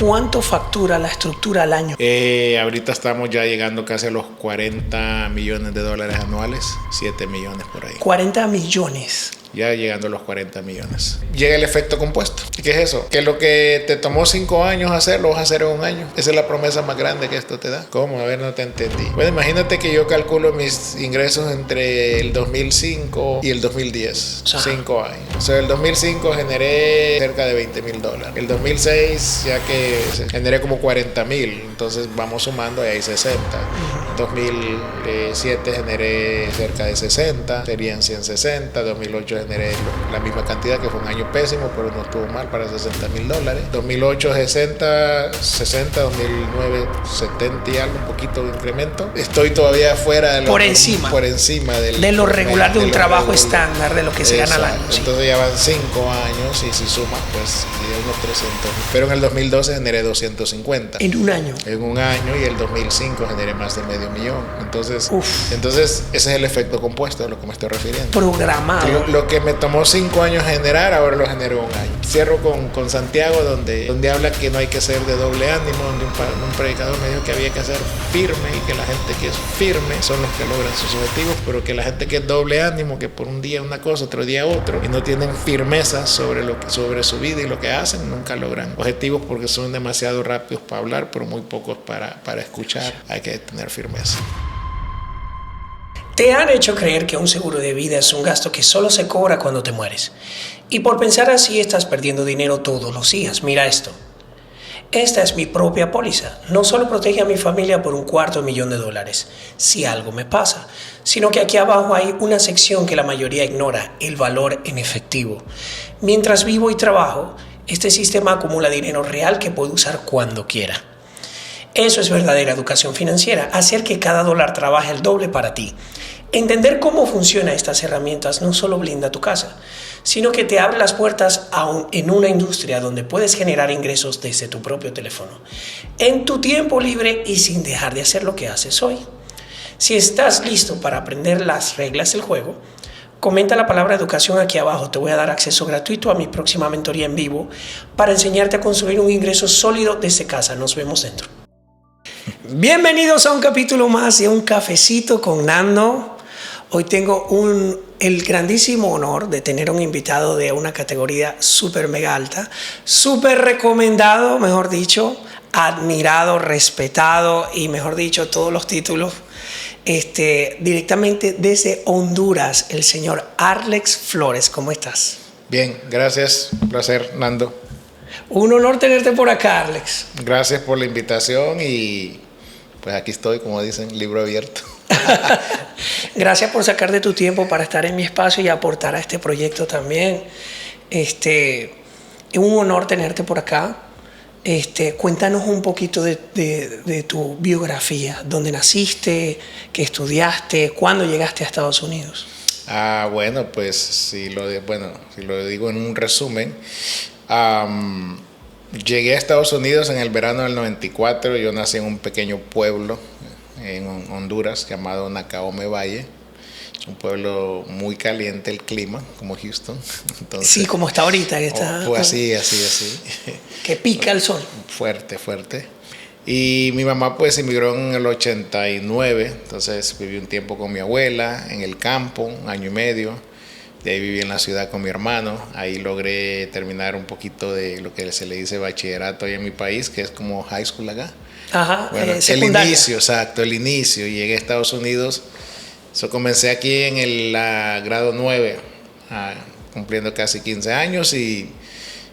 ¿cuánto factura la estructura al año? Ahorita estamos ya llegando casi a los $40 millones anuales, 7 millones por ahí. 40 millones. Ya llegando a los 40 millones. Llega el efecto compuesto. ¿Qué es eso? Que lo que te tomó 5 años hacer, lo vas a hacer en un año. Esa es la promesa más grande que esto te da. ¿Cómo? A ver, no te entendí. Bueno, imagínate que yo calculo mis ingresos entre el 2005 y el 2010. 5 años. O sea, el 2005 generé cerca de $20,000. El 2006 ya que generé como 40,000. Entonces vamos sumando y hay 60. 2007 generé cerca de 60. Serían 160. 2008 generé la misma cantidad, que fue un año pésimo, pero no estuvo mal para $60,000. 2008 60, 2009 70 y algo, un poquito de incremento. Estoy todavía fuera de por encima de lo regular de un trabajo estándar, de lo que se gana al año. Entonces ya van 5 años y si sumas, pues unos 300. Pero en el 2012 generé 250. En un año. En un año, y el 2005 generé más de $500,000. Entonces ese es el efecto compuesto a lo que me estoy refiriendo. Programado. Lo que me tomó 5 años generar, ahora lo genero en un año. Cierro con Santiago, donde habla que no hay que ser de doble ánimo, donde un predicador me dijo que había que ser firme y que la gente que es firme son los que logran sus objetivos, pero que la gente que es doble ánimo, que por un día una cosa, otro día otro, y no tienen firmeza sobre su vida y lo que hacen, nunca logran objetivos porque son demasiado rápidos para hablar, pero muy pocos para escuchar. Hay que tener firmeza. Te han hecho creer que un seguro de vida es un gasto que solo se cobra cuando te mueres. Y por pensar así estás perdiendo dinero todos los días. Mira esto. Esta es mi propia póliza. No solo protege a mi familia por $250,000 si algo me pasa, sino que aquí abajo hay una sección que la mayoría ignora, el valor en efectivo. Mientras vivo y trabajo, este sistema acumula dinero real que puedo usar cuando quiera. Eso es verdadera educación financiera, hacer que cada dólar trabaje el doble para ti. Entender cómo funcionan estas herramientas no solo blinda tu casa, sino que te abre las puertas en una industria donde puedes generar ingresos desde tu propio teléfono, en tu tiempo libre y sin dejar de hacer lo que haces hoy. Si estás listo para aprender las reglas del juego, comenta la palabra educación aquí abajo. Te voy a dar acceso gratuito a mi próxima mentoría en vivo para enseñarte a construir un ingreso sólido desde casa. Nos vemos dentro. Bienvenidos a un capítulo más de Un Cafecito con Nando. Hoy tengo el grandísimo honor de tener un invitado de una categoría súper mega alta, súper recomendado, mejor dicho, admirado, respetado y mejor dicho, todos los títulos, directamente desde Honduras, el señor Arlex Flores. ¿Cómo estás? Bien, gracias. Un placer, Nando. Un honor tenerte por acá, Arlex. Gracias por la invitación y pues aquí estoy, como dicen, libro abierto. Gracias por sacar de tu tiempo para estar en mi espacio y aportar a este proyecto también. Es un honor tenerte por acá. Cuéntanos un poquito de tu biografía, dónde naciste, qué estudiaste, cuándo llegaste a Estados Unidos. Bueno, pues si lo digo en un resumen, llegué a Estados Unidos en el verano del 94. Yo nací en un pequeño pueblo en Honduras llamado Nacaome Valle. Es un pueblo muy caliente el clima, como Houston. Entonces, sí, como está ahorita. Que está, pues así. Que pica el sol. Fuerte. Y mi mamá pues emigró en el 89. Entonces viví un tiempo con mi abuela en el campo, 1 año y medio. De ahí viví en la ciudad con mi hermano. Ahí logré terminar un poquito de lo que se le dice bachillerato ahí en mi país, que es como high school acá. Ajá, bueno, secundaria. el inicio. Llegué a Estados Unidos. Comencé aquí en el grado 9, cumpliendo casi 15 años y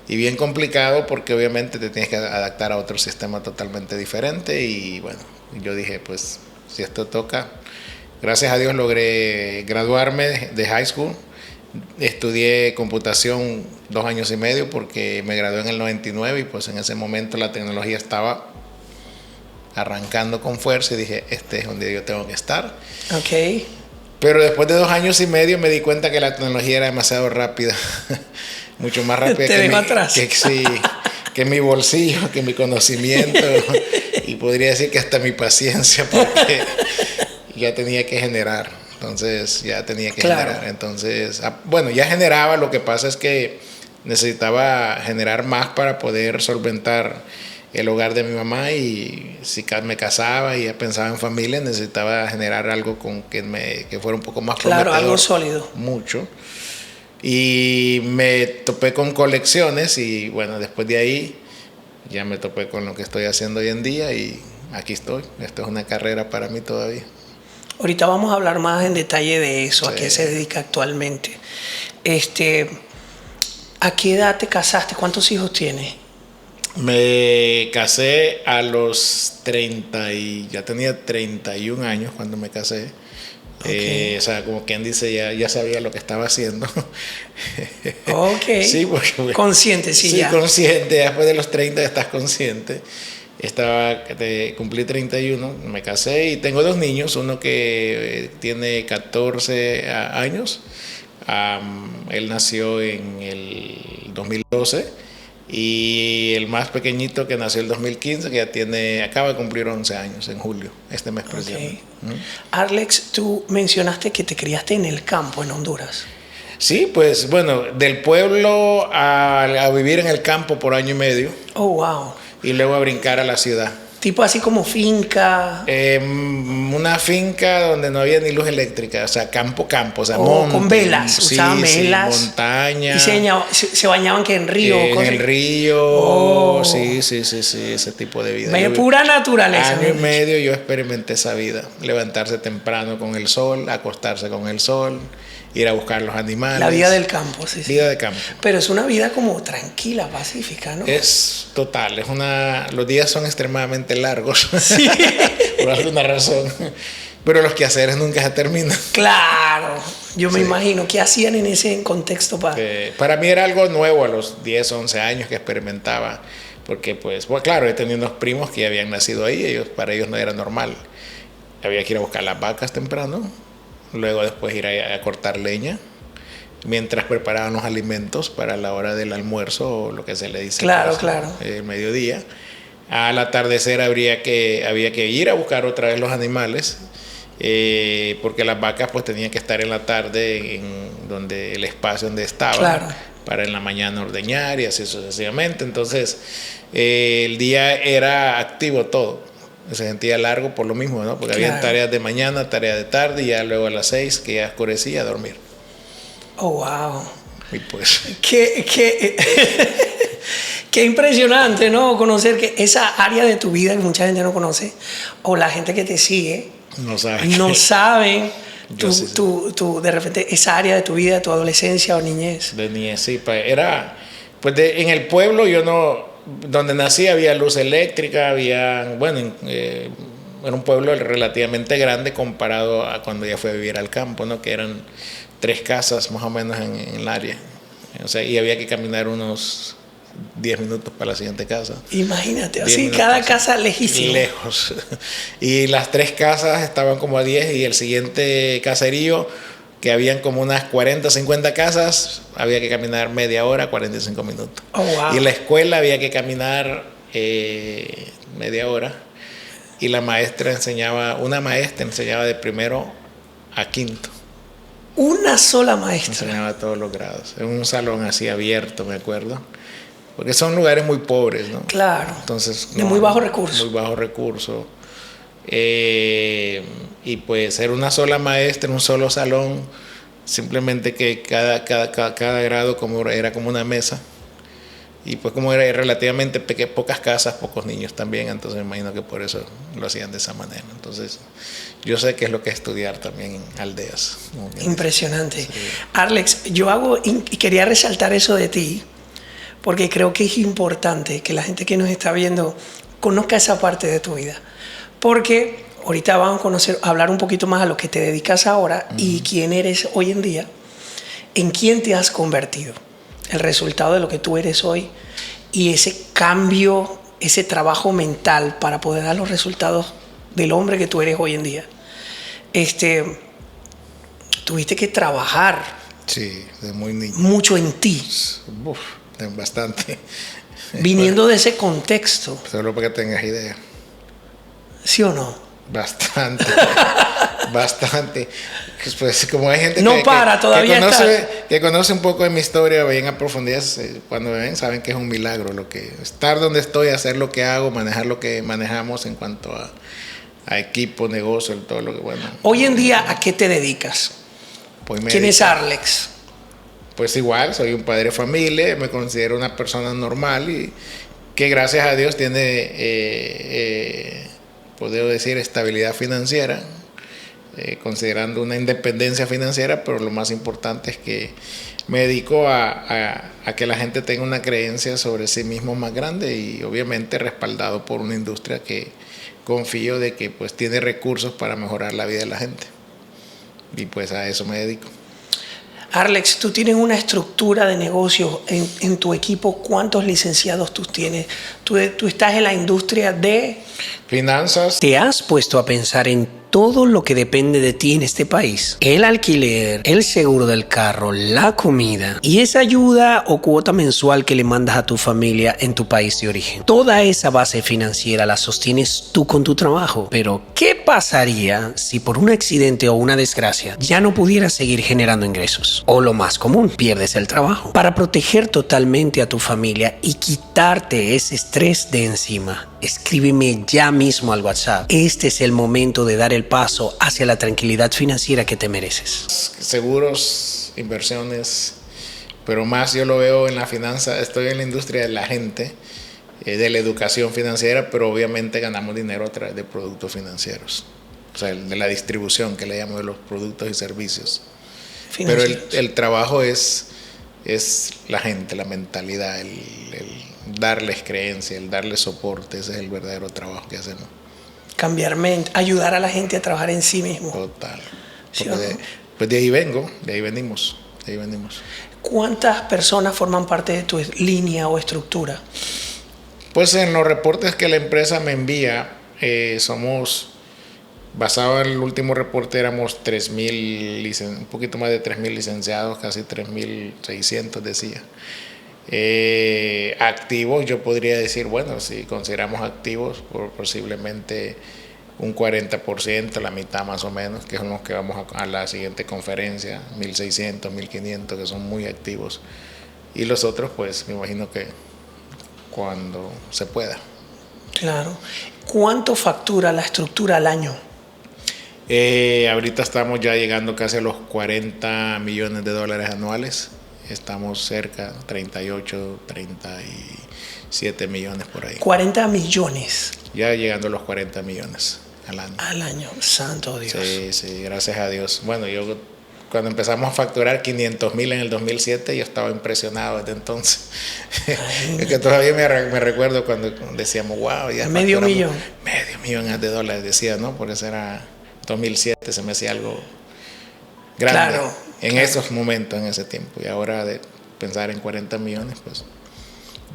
bien complicado porque obviamente te tienes que adaptar a otro sistema totalmente diferente. Y bueno, yo dije, pues si esto toca. Gracias a Dios logré graduarme de high school. Estudié computación 2 años y medio porque me gradué en el 99 y pues en ese momento la tecnología estaba arrancando con fuerza y dije, este es donde yo tengo que estar. Ok. Pero después de 2 años y medio me di cuenta que la tecnología era demasiado rápida, mucho más rápida que mi bolsillo, que mi conocimiento y podría decir que hasta mi paciencia, porque ya tenía que generar. Entonces ya tenía que generar. Entonces, bueno, ya generaba. Lo que pasa es que necesitaba generar más para poder solventar el hogar de mi mamá, y si me casaba y ya pensaba en familia, necesitaba generar algo con que fuera un poco más prometedor. Claro, algo sólido. Mucho. Y me topé con colecciones y bueno, después de ahí ya me topé con lo que estoy haciendo hoy en día y aquí estoy. Esto es una carrera para mí todavía. Ahorita vamos a hablar más en detalle de eso, Sí. a qué se dedica actualmente. ¿A qué edad te casaste? ¿Cuántos hijos tienes? Me casé a los 30 y ya tenía 31 años cuando me casé. Okay. O sea, como quien dice, ya sabía lo que estaba haciendo. Ok. Sí, porque consciente, sí, ya. Consciente. Después de los 30 estás consciente. Cumplí 31, me casé y tengo 2 niños. Uno que tiene 14 años. Él nació en el 2012. Y el más pequeñito que nació el 2015, que acaba de cumplir 11 años en julio, este mes precisamente. Okay. Arlex, tú mencionaste que te criaste en el campo, en Honduras. Sí, pues bueno, del pueblo a vivir en el campo por año y medio. Oh, wow. Y luego a brincar a la ciudad. Tipo así como finca. Una finca donde no había ni luz eléctrica, o sea, campo, o sea, monte, con velas, usaban velas. Sí, montaña. Y se bañaban que en río. En el río, sí, ese tipo de vida. Pura naturaleza. Año y medio yo experimenté esa vida, levantarse temprano con el sol, acostarse con el sol, ir a buscar los animales. La vida del campo, sí. Vida de campo. Pero es una vida como tranquila, pacífica, ¿no? Es total, los días son extremadamente largos, sí. por alguna razón, pero los quehaceres nunca se terminan. Claro, yo me imagino, ¿qué hacían en ese contexto? Para mí era algo nuevo a los 10, 11 años que experimentaba, porque pues claro, he tenido unos primos que ya habían nacido ahí, para ellos no era normal. Había que ir a buscar las vacas temprano, luego después ir a cortar leña, mientras preparaban los alimentos para la hora del almuerzo o lo que se le dice. Claro. El mediodía. Al atardecer había que ir a buscar otra vez los animales, porque las vacas pues tenían que estar en la tarde en el espacio donde estaban, claro, para en la mañana ordeñar y así sucesivamente. Entonces el día era activo todo. Se sentía largo por lo mismo, ¿no? Porque había tareas de mañana, tareas de tarde, y ya luego a las 6, que ya oscurecía, a dormir. Oh, wow. Y pues... Qué impresionante, ¿no? Conocer que esa área de tu vida que mucha gente no conoce, o la gente que te sigue, no saben de repente esa área de tu vida, tu adolescencia o niñez. De niñez, sí. Era... Pues en el pueblo donde nací había luz eléctrica, era un pueblo relativamente grande comparado a cuando ya fui a vivir al campo, ¿no? Que eran 3 casas más o menos en el área. O sea, y había que caminar unos 10 minutos para la siguiente casa. Imagínate, así cada casa lejísima. Lejos. Y las 3 casas estaban como a 10 y el siguiente caserío, que habían como unas 40, 50 casas, había que caminar media hora, 45 minutos. Oh, wow. Y en la escuela había que caminar media hora. Y una maestra enseñaba de primero a quinto. Una sola maestra. Enseñaba a todos los grados. En un salón así abierto, me acuerdo. Porque son lugares muy pobres, ¿no? Claro. Entonces, de muy bajo recurso. Muy bajo recurso. Y pues era una sola maestra en un solo salón, simplemente que cada grado era como una mesa, y pues como era relativamente pocas casas, pocos niños también, entonces me imagino que por eso lo hacían de esa manera. Entonces yo sé qué es lo que es estudiar también en aldeas. Impresionante. Sí. Arlex, y quería resaltar eso de ti, porque creo que es importante que la gente que nos está viendo conozca esa parte de tu vida. Porque ahorita vamos a hablar un poquito más a lo que te dedicas ahora y quién eres hoy en día, en quién te has convertido, el resultado de lo que tú eres hoy y ese cambio, ese trabajo mental para poder dar los resultados del hombre que tú eres hoy en día. Tuviste que trabajar. Sí, de muy niño. Mucho en ti. Bastante. Viniendo de ese contexto. Solo para que tengas idea. ¿Sí o no? Bastante, bastante. Pues como hay gente no para, todavía que conoce un poco de mi historia, bien a profundidad, cuando me ven saben que es un milagro lo que estar donde estoy, hacer lo que hago, manejar lo que manejamos en cuanto a equipo, negocio, todo lo que bueno. Hoy en día, ¿a qué te dedicas? Pues ¿Quién es Arlex? Pues igual, soy un padre de familia, me considero una persona normal y que gracias a Dios tiene, puedo decir, estabilidad financiera, considerando una independencia financiera, pero lo más importante es que me dedico a que la gente tenga una creencia sobre sí mismo más grande y obviamente respaldado por una industria que confío de que pues tiene recursos para mejorar la vida de la gente. Y pues a eso me dedico. Arlex, tú tienes una estructura de negocio en tu equipo. ¿Cuántos licenciados tú tienes? Tú estás en la industria de finanzas. ¿Te has puesto a pensar en todo lo que depende de ti en este país? El alquiler, el seguro del carro, la comida y esa ayuda o cuota mensual que le mandas a tu familia en tu país de origen. Toda esa base financiera la sostienes tú con tu trabajo. Pero, ¿qué pasaría si por un accidente o una desgracia ya no pudieras seguir generando ingresos? O lo más común, pierdes el trabajo. Para proteger totalmente a tu familia y quitarte ese estrés de encima, escríbeme ya mismo al WhatsApp. Este es el momento de dar el paso hacia la tranquilidad financiera que te mereces. Seguros, inversiones, pero más yo lo veo en la finanza. Estoy en la industria de la gente, de la educación financiera, pero obviamente ganamos dinero a través de productos financieros. O sea, de la distribución que le llamo de los productos y servicios. Pero el trabajo es la gente, la mentalidad, el darles creencia, el darles soporte. Ese es el verdadero trabajo que hacemos. Cambiar mente, ayudar a la gente a trabajar en sí mismo. Total. ¿Sí Pues de ahí vengo, de ahí venimos. ¿Cuántas personas forman parte de tu línea o estructura? Pues en los reportes que la empresa me envía, somos, basado en el último reporte, éramos 3.000, un poquito más de 3.000 licenciados, casi 3.600 decía. Activos, yo podría decir, bueno, si consideramos activos, posiblemente un 40%, la mitad más o menos, que son los que vamos a la siguiente conferencia, 1.600, 1.500, que son muy activos. Y los otros, pues, me imagino que cuando se pueda. Claro. ¿Cuánto factura la estructura al año? Ahorita estamos ya llegando casi a los $40 millones anuales. Estamos cerca, 38, 37 millones por ahí. 40 millones. Ya llegando a los 40 millones al año. Al año, santo Dios. Sí, gracias a Dios. Bueno, yo cuando empezamos a facturar 500,000 en el 2007, yo estaba impresionado desde entonces. Es que todavía me recuerdo cuando decíamos, wow, ya medio millón. Medio millón de dólares, decía, ¿no? Porque eso era 2007, se me hacía algo grande. Claro. En esos momentos, en ese tiempo. Y ahora de pensar en 40 millones, pues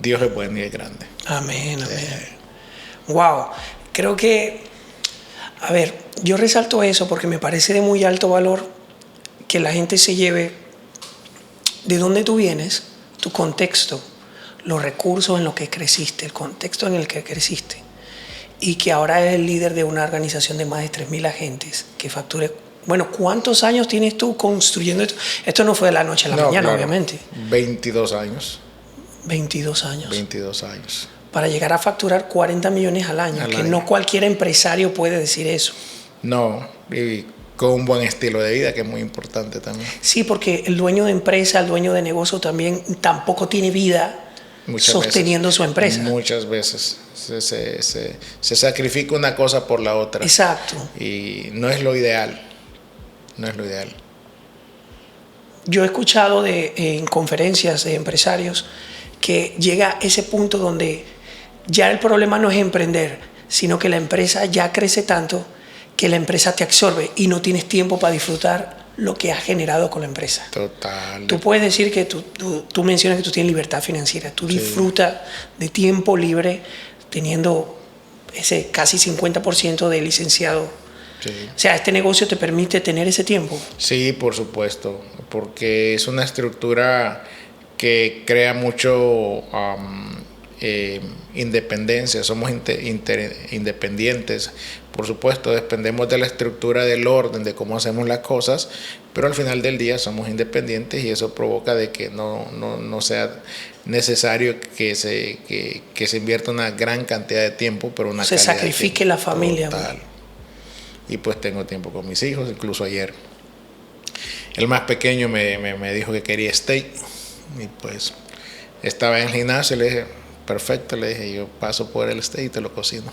Dios es bueno y es grande. Amén, amén. Wow. Creo que, a ver, yo resalto eso porque me parece de muy alto valor que la gente se lleve de dónde tú vienes, tu contexto, los recursos en los que creciste, el contexto en el que creciste, y que ahora es el líder de una organización de más de 3.000 agentes que facture. Bueno, ¿cuántos años tienes tú construyendo esto? Esto no fue de la noche a la mañana, claro, obviamente. 22 años. 22 años. 22 años. Para llegar a facturar 40 millones al año, que no cualquier empresario puede decir eso. No, y con un buen estilo de vida, que es muy importante también. Sí, porque el dueño de empresa, el dueño de negocio también tampoco tiene vida sosteniendo su empresa. Muchas veces se sacrifica una cosa por la otra. Exacto. Y no es lo ideal. No es lo ideal. Yo he escuchado en conferencias de empresarios que llega ese punto donde ya el problema no es emprender, sino que la empresa ya crece tanto que la empresa te absorbe y no tienes tiempo para disfrutar lo que has generado con la empresa. Total. Tú puedes decir que tú mencionas que tú tienes libertad financiera, tú disfrutas de tiempo libre teniendo ese casi 50% de licenciado. Sí. O sea, ¿este negocio te permite tener ese tiempo? Sí, por supuesto, porque es una estructura que crea mucho independencia, somos independientes. Por supuesto, dependemos de la estructura del orden, de cómo hacemos las cosas, pero al final del día somos independientes y eso provoca de que no sea necesario que se invierta una gran cantidad de tiempo, pero una se sacrifique la familia. Total. Y pues tengo tiempo con mis hijos, incluso ayer el más pequeño me dijo que quería steak y pues estaba en el gimnasio y le dije, perfecto, le dije, yo paso por el steak y te lo cocino.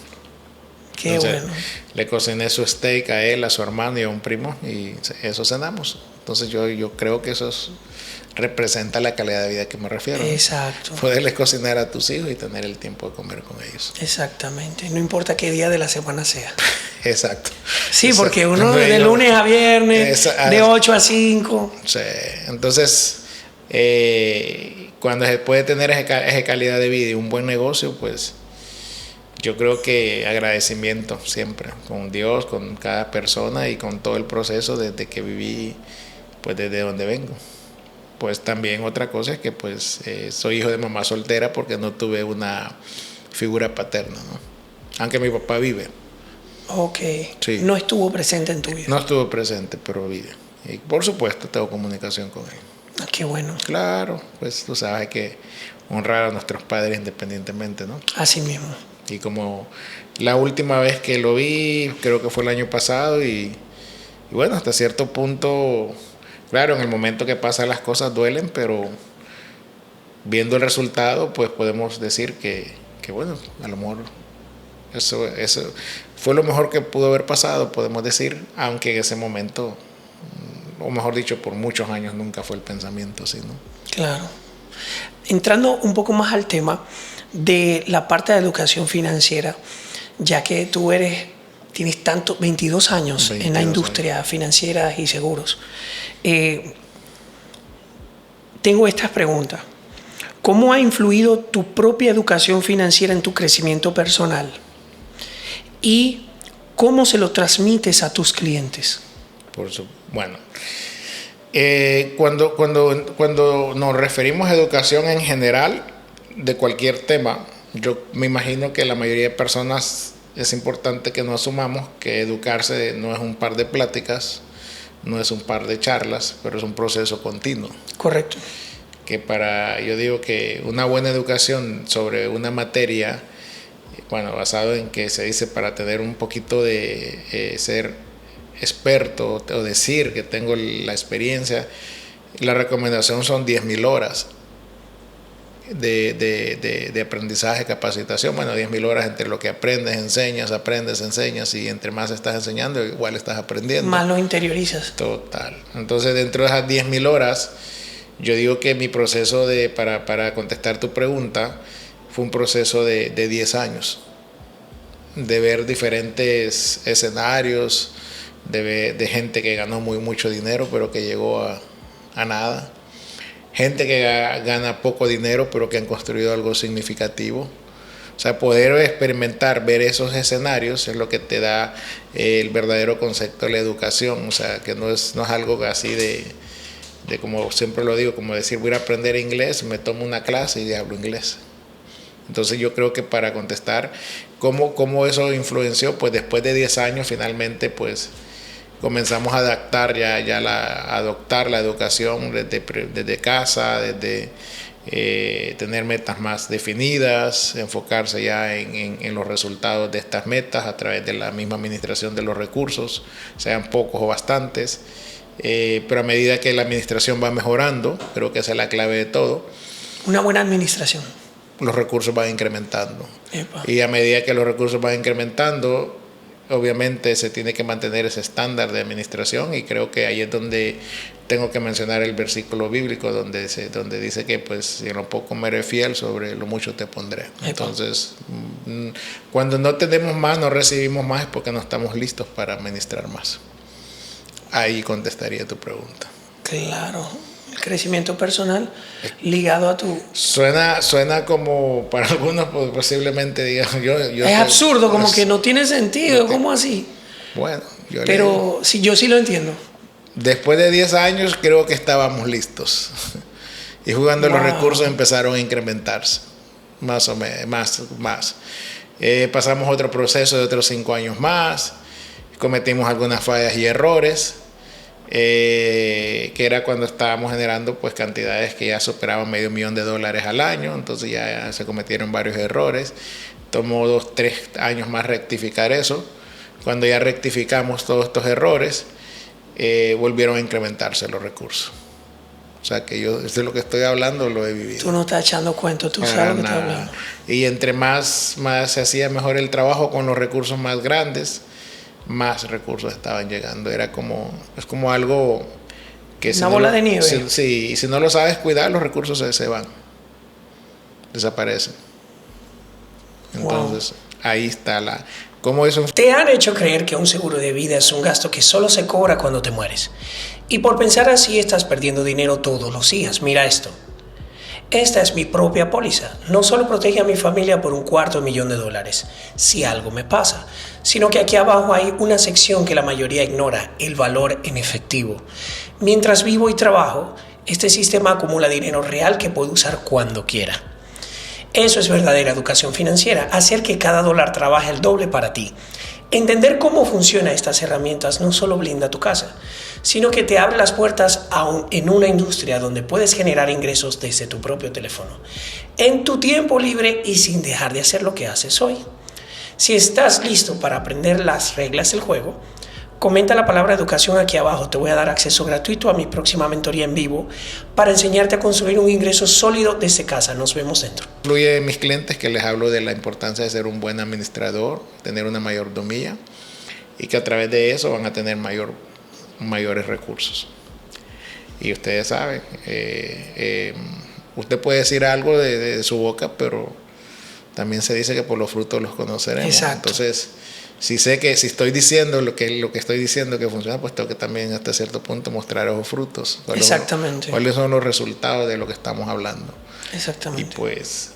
Qué Entonces, bueno. le cociné su steak a él, a su hermano y a un primo y eso cenamos. Entonces yo creo que eso representa la calidad de vida que me refiero. Exacto. Poderles cocinar a tus hijos y tener el tiempo de comer con ellos. Exactamente. No importa qué día de la semana sea. Exacto. Sí, Exacto. porque uno de lunes a viernes, de 8 a 5. Sí. Entonces, cuando se puede tener esa calidad de vida y un buen negocio, pues yo creo que agradecimiento siempre con Dios, con cada persona y con todo el proceso desde que viví, pues desde donde vengo. Pues también otra cosa es que pues soy hijo de mamá soltera porque no tuve una figura paterna, ¿no? Aunque mi papá vive. Ok. Sí. No estuvo presente en tu vida. No estuvo presente, pero vive. Y por supuesto tengo comunicación con él. Qué bueno. Claro, pues tú sabes que honrar a nuestros padres independientemente, ¿no? Así mismo. Y como la última vez que lo vi, creo que fue el año pasado y bueno, hasta cierto punto, claro, en el momento que pasan las cosas duelen, pero viendo el resultado, pues podemos decir que bueno, a lo mejor eso fue lo mejor que pudo haber pasado, podemos decir, aunque en ese momento, o mejor dicho, por muchos años nunca fue el pensamiento así, ¿no? Claro. Entrando un poco más al tema de la parte de educación financiera, ya que tú tienes 22 años en la industria financiera y seguros. Tengo estas preguntas. ¿Cómo ha influido tu propia educación financiera en tu crecimiento personal? ¿Y cómo se lo transmites a tus clientes? Bueno, cuando nos referimos a educación en general, de cualquier tema, yo me imagino que la mayoría de personas es importante que no asumamos que educarse no es un par de pláticas, no es un par de charlas, pero es un proceso continuo. Correcto. Que yo digo que una buena educación sobre una materia, bueno, basado en que se dice para tener un poquito de ser experto o decir que tengo la experiencia, la recomendación son 10.000 horas de aprendizaje, capacitación. Bueno, 10.000 horas entre lo que aprendes, enseñas y entre más estás enseñando, igual estás aprendiendo. Más lo interiorizas. Total. Entonces, dentro de esas 10.000 horas, yo digo que mi proceso para contestar tu pregunta fue un proceso de 10 años, de ver diferentes escenarios, de gente que ganó mucho dinero, pero que llegó a nada. Gente que gana poco dinero, pero que han construido algo significativo. O sea, poder experimentar, ver esos escenarios es lo que te da el verdadero concepto de la educación. O sea, que no es algo así de como siempre lo digo, como decir, voy a aprender inglés, me tomo una clase y hablo inglés. Entonces yo creo que para contestar cómo eso influenció, pues después de 10 años finalmente pues comenzamos a adaptar adoptar la educación desde casa, desde tener metas más definidas, enfocarse ya en los resultados de estas metas a través de la misma administración de los recursos, sean pocos o bastantes, pero a medida que la administración va mejorando, creo que esa es la clave de todo. Una buena administración. Los recursos van incrementando. Epa. Y a medida que los recursos van incrementando, obviamente se tiene que mantener ese estándar de administración y creo que ahí es donde tengo que mencionar el versículo bíblico donde dice que pues si en lo poco me eres fiel, sobre lo mucho te pondré. Entonces, cuando no tenemos más, no recibimos más, es porque no estamos listos para administrar más. Ahí contestaría tu pregunta. Claro. El crecimiento personal ligado a tu... Suena como, para algunos posiblemente digan, yo es absurdo, como que no tiene sentido, ¿cómo así? Bueno, pero sí, yo sí lo entiendo. Después de 10 años creo que estábamos listos. Y jugando los recursos empezaron a incrementarse. más o menos, más. Pasamos otro proceso de otros 5 años más, cometimos algunas fallas y errores, que era cuando estábamos generando pues cantidades que ya superaban $500,000 al año, entonces ya se cometieron varios errores. Tomó 2-3 años más rectificar eso. Cuando ya rectificamos todos estos errores, volvieron a incrementarse los recursos. O sea que yo, de lo que estoy hablando, lo he vivido. Tú no estás echando cuentos, tú sabes lo que estás hablando. Y entre más se hacía mejor el trabajo con los recursos más grandes, más recursos estaban llegando. Es como algo que... Una bola de nieve. Sí, y si no lo sabes cuidar, los recursos se van. Desaparecen. Entonces, ahí está ¿cómo eso? Te han hecho creer que un seguro de vida es un gasto que solo se cobra cuando te mueres. Y por pensar así estás perdiendo dinero todos los días. Mira esto. Esta es mi propia póliza. No solo protege a mi familia por $250,000 si algo me pasa, sino que aquí abajo hay una sección que la mayoría ignora, el valor en efectivo. Mientras vivo y trabajo, este sistema acumula dinero real que puedo usar cuando quiera. Eso es verdadera educación financiera, hacer que cada dólar trabaje el doble para ti. Entender cómo funcionan estas herramientas no solo blinda tu casa, sino que te abre las puertas en una industria donde puedes generar ingresos desde tu propio teléfono, en tu tiempo libre y sin dejar de hacer lo que haces hoy. Si estás listo para aprender las reglas del juego, comenta la palabra educación aquí abajo. Te voy a dar acceso gratuito a mi próxima mentoría en vivo para enseñarte a construir un ingreso sólido desde casa. Nos vemos dentro. Incluye a mis clientes que les hablo de la importancia de ser un buen administrador, tener una mayordomía y que a través de eso van a tener mayores recursos. Y ustedes saben, usted puede decir algo de su boca, pero también se dice que por los frutos los conoceremos. Exacto. Entonces, si estoy diciendo lo que estoy diciendo que funciona, pues tengo que también hasta cierto punto mostrar esos frutos. Exactamente. ¿Cuáles son los resultados de lo que estamos hablando? Exactamente. Y pues,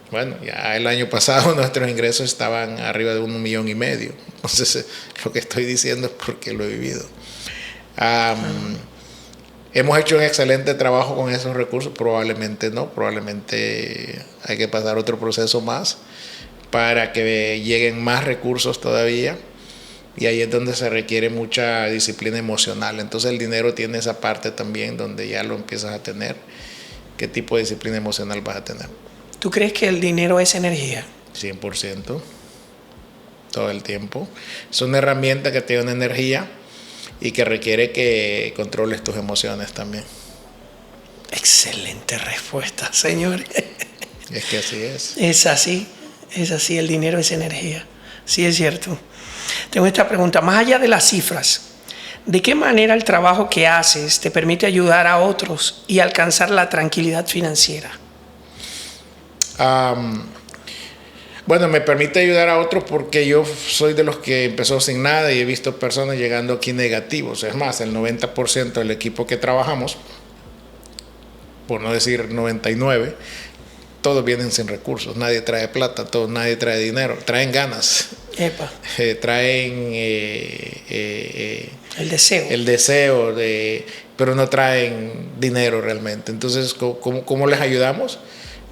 bueno, ya el año pasado nuestros ingresos estaban arriba de 1,5 millones. Entonces, lo que estoy diciendo es porque lo he vivido. ¿Hemos hecho un excelente trabajo con esos recursos? Probablemente no. Probablemente hay que pasar otro proceso más para que lleguen más recursos todavía, y ahí es donde se requiere mucha disciplina emocional. Entonces el dinero tiene esa parte también donde ya lo empiezas a tener. ¿Qué tipo de disciplina emocional vas a tener? ¿Tú crees que el dinero es energía? 100%, todo el tiempo. Es una herramienta que tiene una energía y que requiere que controles tus emociones también. Excelente respuesta, señores. Es que así es. Es así, el dinero es energía. Sí, es cierto. Tengo esta pregunta, más allá de las cifras, ¿de qué manera el trabajo que haces te permite ayudar a otros y alcanzar la tranquilidad financiera? Bueno, me permite ayudar a otros porque yo soy de los que empezó sin nada y he visto personas llegando aquí negativos. Es más, el 90% del equipo que trabajamos, por no decir 99%, todos vienen sin recursos, nadie trae plata, nadie trae dinero, traen ganas. Epa. Traen el deseo, pero no traen dinero realmente. Entonces, ¿cómo les ayudamos?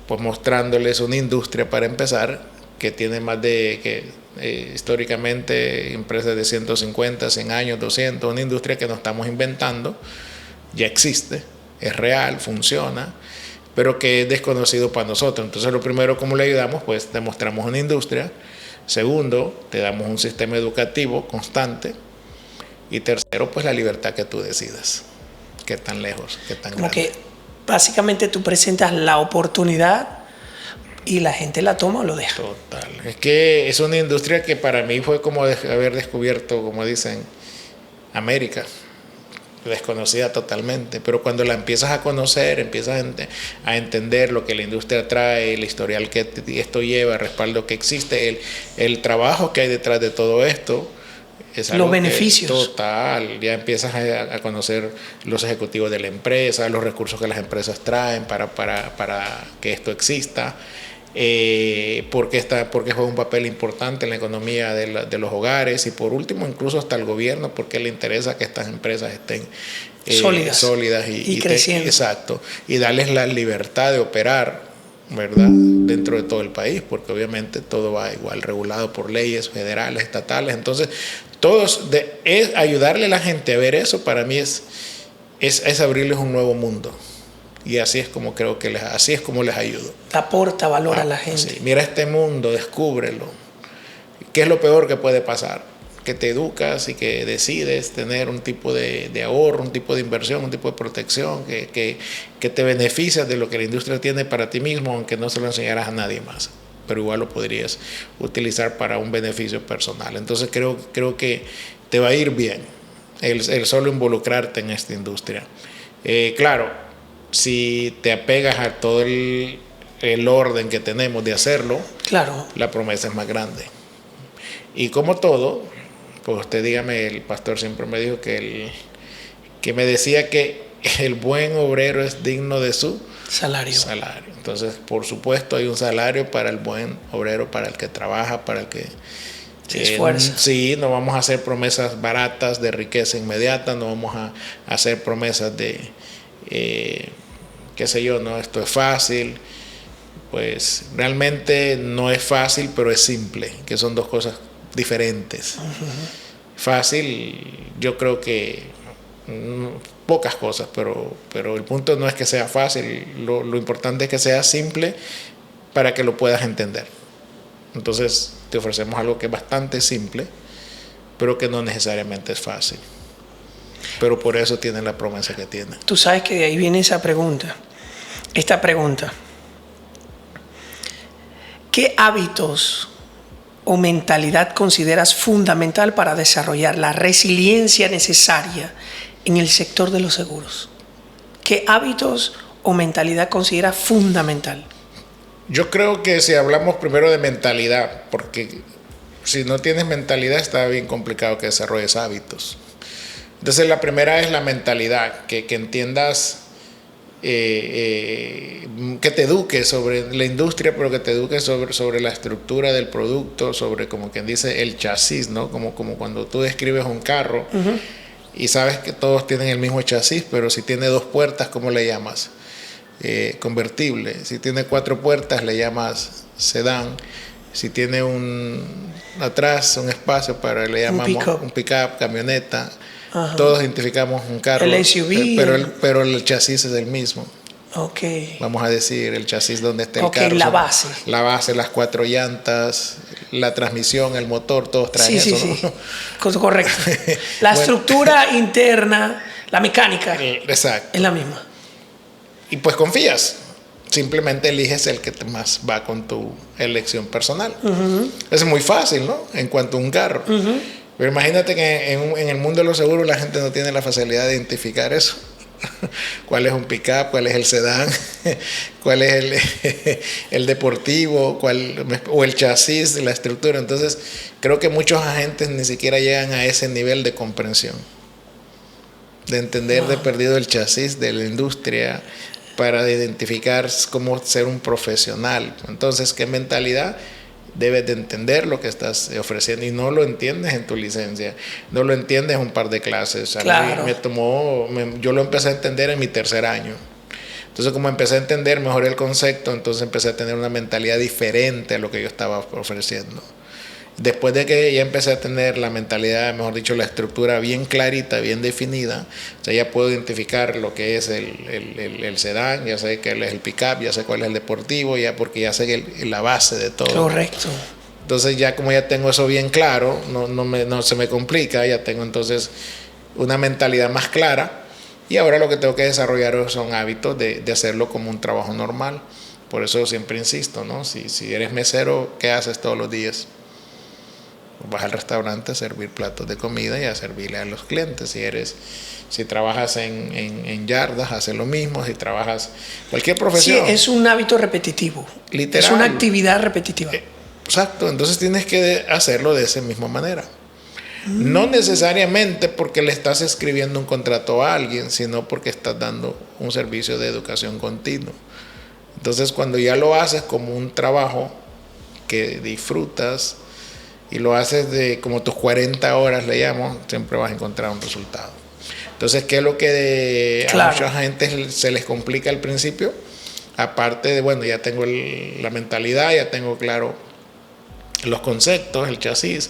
Pues mostrándoles una industria para empezar que tiene más históricamente empresas de 150, 100 años, 200, una industria que no estamos inventando, ya existe, es real, funciona, pero que es desconocido para nosotros. Entonces, lo primero, ¿cómo le ayudamos? Pues te mostramos una industria. Segundo, te damos un sistema educativo constante. Y tercero, pues la libertad que tú decidas. Qué tan lejos, qué tan como grande. Que básicamente tú presentas la oportunidad y la gente la toma o lo deja. Total. Es que es una industria que para mí fue como haber descubierto, como dicen, América. Desconocida totalmente, pero cuando la empiezas a conocer, empiezas a entender lo que la industria trae, el historial que esto lleva, el respaldo que existe, el trabajo que hay detrás de todo esto, es algo los beneficios. Total, ya empiezas a conocer los ejecutivos de la empresa, los recursos que las empresas traen para que esto exista. Porque juega un papel importante en la economía de los hogares, y por último incluso hasta el gobierno, porque le interesa que estas empresas estén sólidas y creciendo. Exacto, y darles la libertad de operar ¿verdad? Dentro de todo el país, porque obviamente todo va igual regulado por leyes federales, estatales. Entonces, es ayudarle a la gente a ver eso, para mí es abrirles un nuevo mundo. Y así es como creo que así es como les ayudo. Aporta valor a la gente. Sí. Mira este mundo, descúbrelo. ¿Qué es lo peor que puede pasar? Que te educas y que decides tener un tipo de ahorro, un tipo de inversión, un tipo de protección, que te beneficias de lo que la industria tiene para ti mismo, aunque no se lo enseñarás a nadie más. Pero igual lo podrías utilizar para un beneficio personal. Entonces creo que te va a ir bien el solo involucrarte en esta industria. Claro, si te apegas a todo el orden que tenemos de hacerlo, claro, la promesa es más grande. Y como todo, pues usted dígame, el pastor siempre me dijo que me decía que el buen obrero es digno de su salario. Entonces, por supuesto, hay un salario para el buen obrero, para el que trabaja, para el que se esfuerza. Sí, no vamos a hacer promesas baratas de riqueza inmediata, no vamos a hacer promesas de, qué sé yo, no, esto es fácil. Pues realmente no es fácil, pero es simple, que son dos cosas diferentes. Fácil, yo creo que pocas cosas, pero el punto no es que sea fácil, lo importante es que sea simple para que lo puedas entender. Entonces te ofrecemos algo que es bastante simple, pero que no necesariamente es fácil, pero por eso tiene la promesa que tiene. Tú sabes que de ahí viene esta pregunta. ¿Qué hábitos o mentalidad consideras fundamental para desarrollar la resiliencia necesaria en el sector de los seguros? ¿Qué hábitos o mentalidad consideras fundamental? Yo creo que si hablamos primero de mentalidad, porque si no tienes mentalidad está bien complicado que desarrolles hábitos. Entonces la primera es la mentalidad, que entiendas, que te eduques sobre la industria, pero que te eduques sobre la estructura del producto, sobre, como quien dice, el chasis, ¿no? Como cuando tú describes un carro y sabes que todos tienen el mismo chasis, pero si tiene 2 puertas, ¿cómo le llamas? Convertible. Si tiene 4 puertas, le llamas sedán. Si tiene atrás un espacio para, le llamamos un pick-up, camioneta. Ajá. Todos identificamos un carro, el SUV, pero el chasis es el mismo. Okay. Vamos a decir, el chasis donde está el carro. La base. La base, las 4 llantas, la transmisión, el motor, todos traen eso, ¿no? Sí. Correcto. La estructura interna, la mecánica. Exacto. Es la misma. Y pues confías. Simplemente eliges el que más va con tu elección personal. Es muy fácil, ¿no? En cuanto a un carro. Pero imagínate que en el mundo de los seguros la gente no tiene la facilidad de identificar eso. ¿Cuál es un pick-up? ¿Cuál es el sedán? ¿Cuál es el deportivo? O el chasis, la estructura. Entonces, creo que muchos agentes ni siquiera llegan a ese nivel de comprensión, de entender de perdido el chasis de la industria para identificar cómo ser un profesional. Entonces, ¿qué mentalidad? Debes de entender lo que estás ofreciendo y no lo entiendes en tu licencia, no lo entiendes en un par de clases. Claro. Yo lo empecé a entender en mi 3er año. Entonces, como empecé a entender, mejoré el concepto, entonces empecé a tener una mentalidad diferente a lo que yo estaba ofreciendo. Después de que ya empecé a tener la mentalidad, mejor dicho, la estructura bien clarita, bien definida, o sea, ya puedo identificar lo que es el sedán, ya sé cuál es el pick-up, ya sé cuál es el deportivo, porque ya sé la base de todo. Correcto. Entonces ya como ya tengo eso bien claro, no se me complica, ya tengo entonces una mentalidad más clara y ahora lo que tengo que desarrollar son hábitos de hacerlo como un trabajo normal. Por eso siempre insisto, ¿no? Si eres mesero, ¿qué haces todos los días? Vas al restaurante a servir platos de comida y a servirle a los clientes. Si trabajas en yardas, haces lo mismo. Si trabajas cualquier profesión. Sí, es un hábito repetitivo. Literal. Es una actividad repetitiva. Exacto. Entonces tienes que hacerlo de esa misma manera. No necesariamente porque le estás escribiendo un contrato a alguien, sino porque estás dando un servicio de educación continua. Entonces, cuando ya lo haces como un trabajo que disfrutas y lo haces de como tus 40 horas, le llamo, siempre vas a encontrar un resultado. Entonces, ¿qué es lo que a mucha gente se les complica al principio? aparte de, bueno, ya tengo la mentalidad, ya tengo claro los conceptos, el chasis.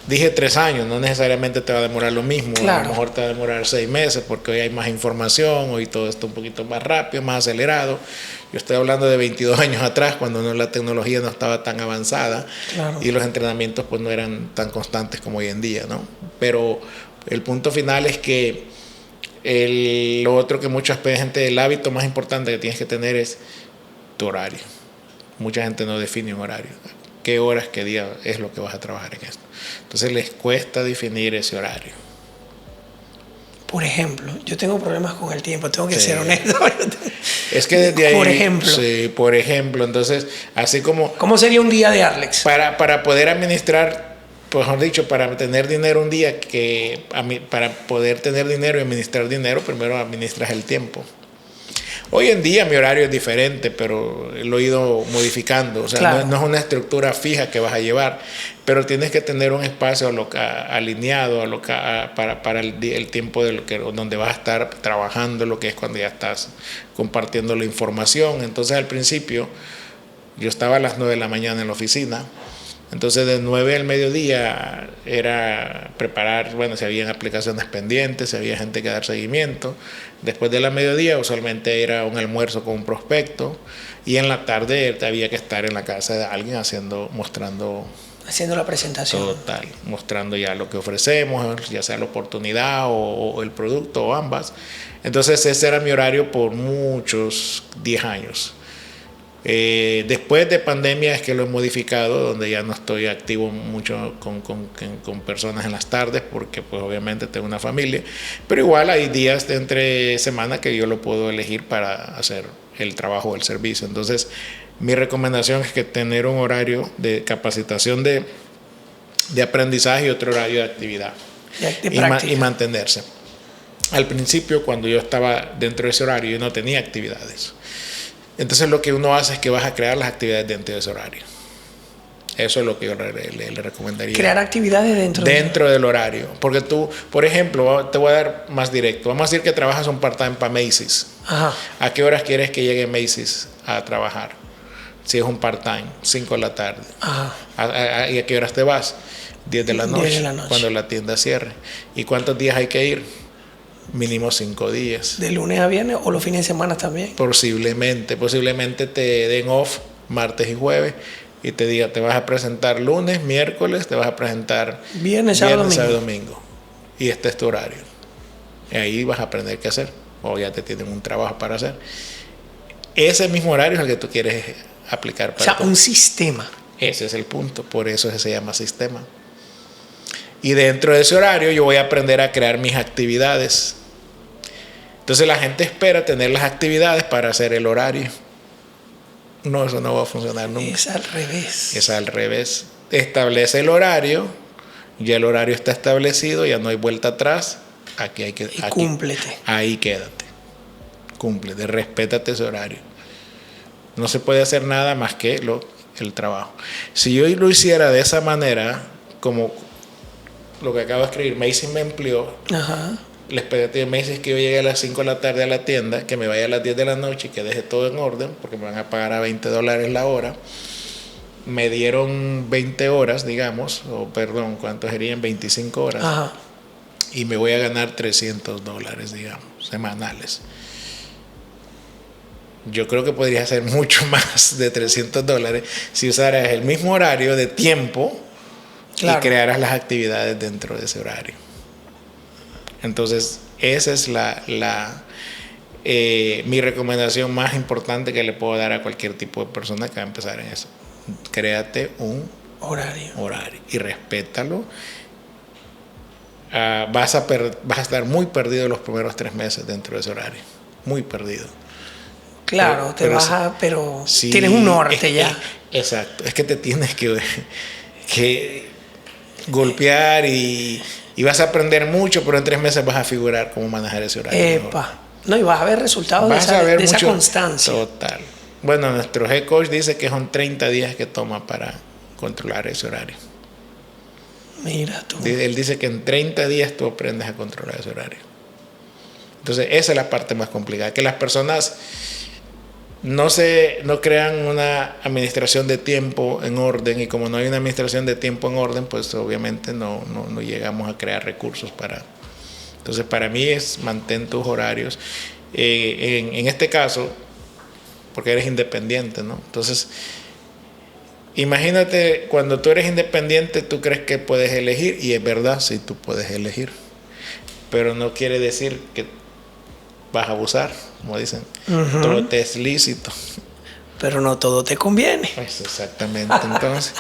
Dije 3 años, no necesariamente te va a demorar lo mismo, claro. A lo mejor te va a demorar 6 meses porque hoy hay más información, hoy todo está un poquito más rápido, más acelerado. Yo estoy hablando de 22 años atrás, cuando la tecnología no estaba tan avanzada, claro. Y los entrenamientos pues no eran tan constantes como hoy en día, ¿no? Pero el punto final es que lo otro que mucha gente, el hábito más importante que tienes que tener es tu horario. Mucha gente no define un horario. ¿Qué horas, qué día es lo que vas a trabajar en esto? Entonces les cuesta definir ese horario. Por ejemplo, yo tengo problemas con el tiempo, tengo que ser honesto. Es que desde ahí... Por ejemplo. Sí, por ejemplo. Entonces, así como... ¿Cómo sería un día de Arlex? Para poder administrar, pues mejor dicho, para tener dinero un día, para poder tener dinero y administrar dinero, primero administras el tiempo. Hoy en día mi horario es diferente, pero lo he ido modificando. O sea, claro. no es una estructura fija que vas a llevar, pero tienes que tener un espacio alineado para el tiempo donde vas a estar trabajando, lo que es cuando ya estás compartiendo la información. Entonces, al principio, yo estaba a las 9 de la mañana en la oficina. Entonces, de 9 al mediodía era preparar, bueno, si habían aplicaciones pendientes, si había gente que dar seguimiento. Después de la mediodía, usualmente era un almuerzo con un prospecto. Y en la tarde había que estar en la casa de alguien haciendo la presentación. Total, mostrando ya lo que ofrecemos, ya sea la oportunidad o el producto o ambas. Entonces, ese era mi horario por muchos 10 años. Después de pandemia es que lo he modificado, donde ya no estoy activo mucho con personas en las tardes, porque pues obviamente tengo una familia, pero igual hay días de entre semana que yo lo puedo elegir para hacer el trabajo o el servicio. Entonces mi recomendación es que tener un horario de capacitación de aprendizaje y otro horario de actividad y mantenerse. Al principio, cuando yo estaba dentro de ese horario, yo no tenía actividades. Entonces lo que uno hace es que vas a crear las actividades dentro de ese horario. Eso es lo que yo le recomendaría. Crear actividades dentro del horario. Porque tú, por ejemplo, te voy a dar más directo. Vamos a decir que trabajas un part-time para Macy's. Ajá. ¿A qué horas quieres que llegue Macy's a trabajar? Si es un part-time, 5 de la tarde. Ajá. ¿Y a qué horas te vas? 10 de la noche. 10 de la noche. Cuando la tienda cierre. ¿Y cuántos días hay que ir? Mínimo 5 días. ¿De lunes a viernes o los fines de semana también? Posiblemente te den off martes y jueves y te diga, te vas a presentar lunes, miércoles, te vas a presentar viernes, sábado, domingo. Y este es tu horario. Y ahí vas a aprender qué hacer. O ya te tienen un trabajo para hacer. Ese mismo horario es el que tú quieres aplicar para un sistema. Ese es el punto. Por eso se llama sistema. Y dentro de ese horario yo voy a aprender a crear mis actividades. Entonces la gente espera tener las actividades para hacer el horario. No, eso no va a funcionar nunca. Es al revés. Establece el horario, ya el horario está establecido, ya no hay vuelta atrás. Cúmplete. Ahí quédate. Cúmplete, respétate ese horario. No se puede hacer nada más que el trabajo. Si yo lo hiciera de esa manera, como lo que acabo de escribir, Macy's me empleó. Ajá. Les pedí a Macy's que yo llegue a las 5 de la tarde a la tienda, que me vaya a las 10 de la noche y que deje todo en orden, porque me van a pagar a $20 la hora. Me dieron 20 horas, digamos, ¿cuántos serían? 25 horas. Ajá. Y me voy a ganar $300, digamos, semanales. Yo creo que podría hacer mucho más de $300 si usaras el mismo horario de tiempo. Claro. Y crearás las actividades dentro de ese horario. Entonces, esa es mi recomendación más importante que le puedo dar a cualquier tipo de persona que va a empezar en eso. Créate un horario y respétalo. Vas a estar muy perdido los primeros 3 meses dentro de ese horario. Muy perdido. Claro, pero sí, tienes un norte ya. Exacto. Es que te tienes que golpear y vas a aprender mucho, pero en 3 meses vas a figurar cómo manejar ese horario. No, y vas a ver resultados de esa constancia. Total. Bueno, nuestro head coach dice que son 30 días que toma para controlar ese horario. Mira tú. Él dice que en 30 días tú aprendes a controlar ese horario. Entonces, esa es la parte más complicada. Que las personas no crean una administración de tiempo en orden, y como no hay una administración de tiempo en orden, pues obviamente no llegamos a crear recursos para... Entonces para mí es mantén tus horarios. En este caso, porque eres independiente, ¿no? Entonces, imagínate, cuando tú eres independiente, tú crees que puedes elegir, y es verdad, sí, tú puedes elegir, pero no quiere decir que vas a abusar, como dicen. Todo te es lícito. Pero no todo te conviene. Pues exactamente. Entonces,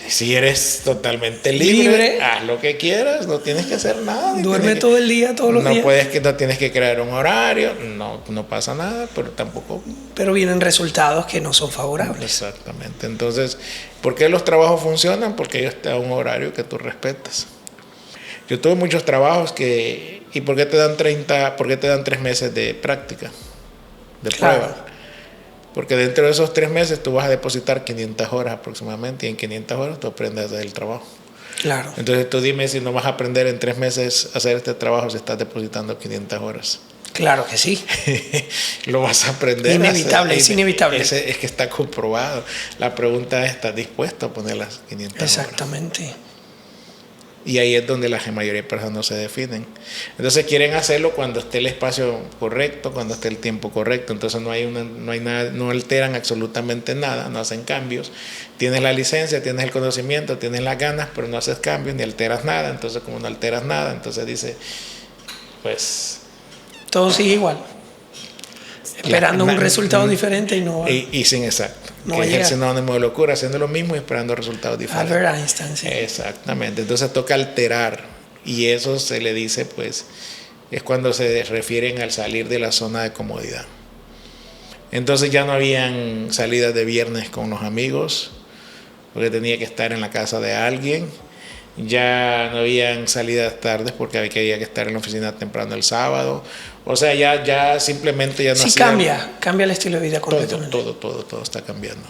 si eres totalmente libre, haz lo que quieras, no tienes que hacer nada. Duerme todo el día, todos los días. No tienes que crear un horario, no pasa nada, pero tampoco... Pero vienen resultados que no son favorables. Exactamente. Entonces, ¿por qué los trabajos funcionan? Porque ellos te dan un horario que tú respetas. Yo tuve muchos trabajos que... ¿Y por qué te dan 3 meses de práctica, de prueba? Porque dentro de esos 3 meses tú vas a depositar 500 horas aproximadamente, y en 500 horas tú aprendes a hacer el trabajo. Claro. Entonces tú dime si no vas a aprender en 3 meses a hacer este trabajo si estás depositando 500 horas. Claro que sí. Lo vas a aprender. Inevitable, es inevitable. Es que está comprobado. La pregunta es, ¿estás dispuesto a poner las 500 horas? Exactamente. Y ahí es donde la mayoría de personas no se definen. Entonces quieren hacerlo cuando esté el espacio correcto, cuando esté el tiempo correcto. Entonces no hay nada, no alteran absolutamente nada, no hacen cambios. Tienes la licencia, tienes el conocimiento, tienes las ganas, pero no haces cambios ni alteras nada. Entonces como no alteras nada, entonces dice, pues... todo sigue igual. Esperando un resultado diferente y no... Y sin exacto. No que es el sinónimo de locura, haciendo lo mismo y esperando resultados diferentes. Albert Einstein, sí. Exactamente. Entonces toca alterar. Y eso se le dice, pues, es cuando se refieren al salir de la zona de comodidad. Entonces ya no habían salidas de viernes con los amigos, porque tenía que estar en la casa de alguien. Ya no habían salidas tardes porque había que estar en la oficina temprano el sábado. O sea, ya simplemente ya no sí, cambia el estilo de vida completamente. Todo está cambiando.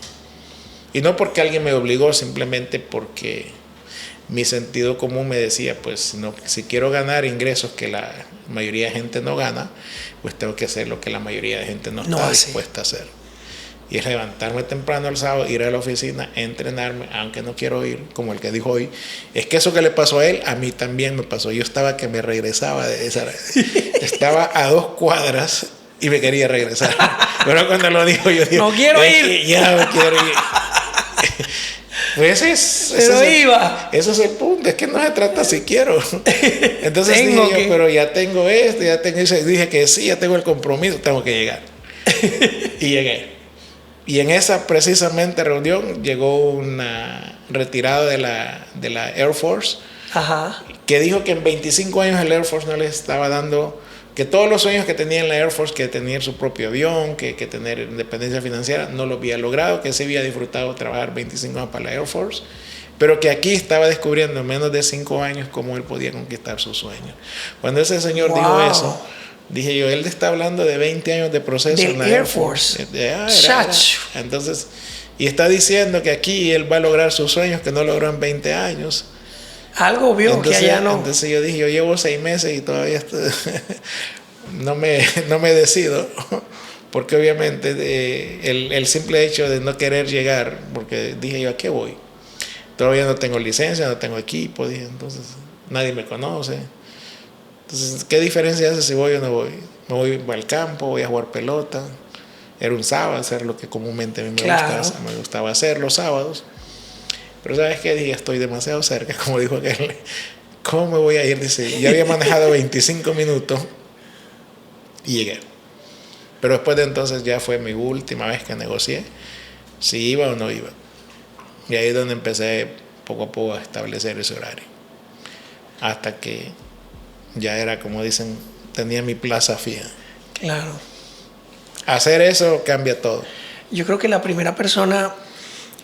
Y no porque alguien me obligó, simplemente porque mi sentido común me decía, pues si quiero ganar ingresos que la mayoría de gente no gana, pues tengo que hacer lo que la mayoría de gente no está dispuesta a hacer. Y es levantarme temprano el sábado, ir a la oficina, entrenarme, aunque no quiero ir, como el que dijo hoy. Es que eso que le pasó a él, a mí también me pasó. Yo estaba que me regresaba de esa... Estaba a 2 cuadras y me quería regresar. Pero cuando lo dijo, yo dije... ¡No quiero ir! Ya me quiero ir. Pues ese es el punto. Es que no se trata si quiero. Entonces dije yo, pero ya tengo esto, ya tengo eso. Dije que sí, ya tengo el compromiso, tengo que llegar. Y llegué. Y en esa precisamente reunión llegó una retirada de la Air Force. Ajá. Que dijo que en 25 años el Air Force no les estaba dando, que todos los sueños que tenía en la Air Force, que tener su propio avión, que tener independencia financiera, no lo había logrado, que se había disfrutado trabajar 25 años para la Air Force, pero que aquí estaba descubriendo en menos de 5 años cómo él podía conquistar sus sueños. Cuando ese señor dijo eso, dije yo, él está hablando de 20 años de proceso en la Air Force. Entonces, y está diciendo que aquí él va a lograr sus sueños que no logró en 20 años. Algo vio entonces, que allá no. Entonces yo dije, yo llevo 6 meses y todavía no me decido. Porque obviamente el simple hecho de no querer llegar, porque dije yo, ¿a qué voy? Todavía no tengo licencia, no tengo equipo, dije, entonces nadie me conoce. Entonces, ¿qué diferencia hace si voy o no voy? Me voy al campo, voy a jugar pelota. Era un sábado, hacer lo que comúnmente a mí me gustaba hacer los sábados. Pero ¿sabes qué? Dije, estoy demasiado cerca, como dijo aquel. ¿Cómo me voy a ir? Dice, yo había manejado 25 minutos y llegué. Pero después de entonces ya fue mi última vez que negocié si iba o no iba. Y ahí es donde empecé poco a poco a establecer ese horario. Hasta que ya era, como dicen, tenía mi plaza fija. Claro. Hacer eso cambia todo. Yo creo que la primera persona,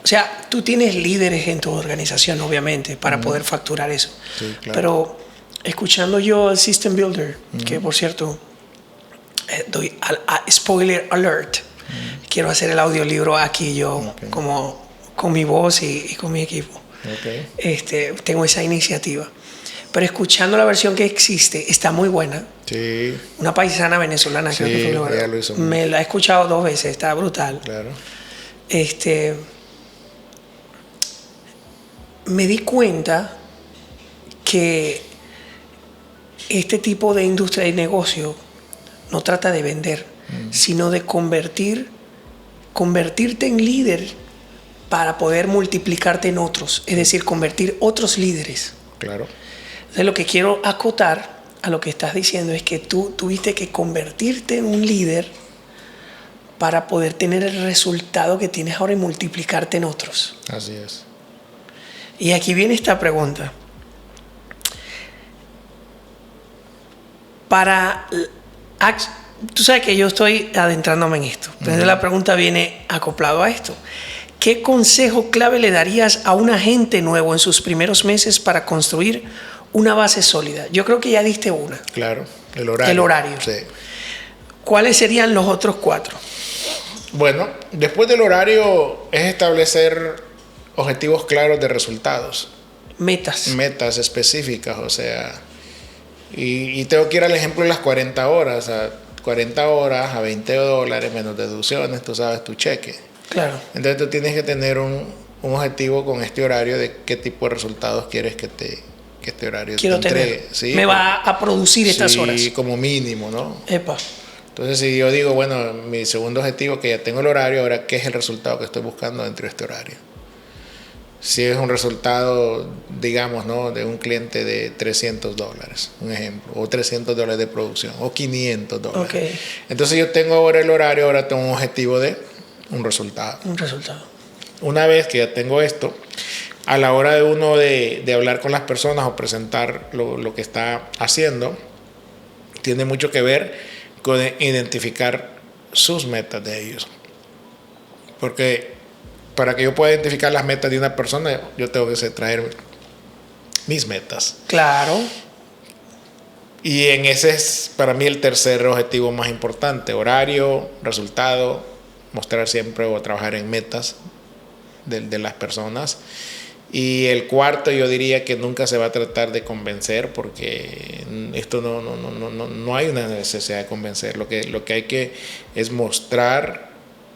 o sea, tú tienes líderes en tu organización, obviamente, para poder facturar eso. Sí, claro. Pero escuchando yo al System Builder, que por cierto, doy spoiler alert, quiero hacer el audiolibro aquí yo, como con mi voz y con mi equipo. Tengo esa iniciativa. pero escuchando la versión que existe, está muy buena. Sí. Una paisana venezolana, Sí, creo que ella lo hizo me la he escuchado 2 veces, está brutal. Claro. Me di cuenta que este tipo de industria y negocio no trata de vender, sino de convertirte en líder para poder multiplicarte en otros, es decir, convertir otros líderes. Claro. Entonces, lo que quiero acotar a lo que estás diciendo es que tú tuviste que convertirte en un líder para poder tener el resultado que tienes ahora y multiplicarte en otros. Así es. Y aquí viene esta pregunta. Tú sabes que yo estoy adentrándome en esto. Entonces la pregunta viene acoplado a esto. ¿Qué consejo clave le darías a un agente nuevo en sus primeros meses para construir una base sólida? Yo creo que ya diste una. Claro, el horario. El horario. Sí. ¿Cuáles serían los otros 4? Bueno, después del horario es establecer objetivos claros de resultados. Metas específicas, o sea, y tengo que ir al ejemplo de las 40 horas, a 40 horas a $20 menos deducciones, tú sabes, tu cheque. Claro. Entonces tú tienes que tener un objetivo con este horario de qué tipo de resultados quieres que este horario Quiero te entregue. tener. ¿Sí? Me va a producir estas horas. Sí, como mínimo, ¿no? Epa. Entonces, si yo digo, bueno, mi segundo objetivo, que ya tengo el horario, ahora, ¿qué es el resultado que estoy buscando dentro de este horario? Si es un resultado, digamos, ¿no?, de un cliente de $300, un ejemplo, o $300 de producción, o $500. Okay. Entonces, yo tengo ahora el horario, ahora tengo un objetivo de un resultado. Un resultado. Una vez que ya tengo esto, a la hora de uno de hablar con las personas o presentar lo que está haciendo, tiene mucho que ver con identificar sus metas de ellos. Porque para que yo pueda identificar las metas de una persona, yo tengo que traer mis metas. Claro. Y en ese es para mí el tercer objetivo más importante: horario, resultado, mostrar siempre o trabajar en metas de las personas. Y el cuarto, yo diría que nunca se va a tratar de convencer, porque esto no hay una necesidad de convencer. Lo que hay que es mostrar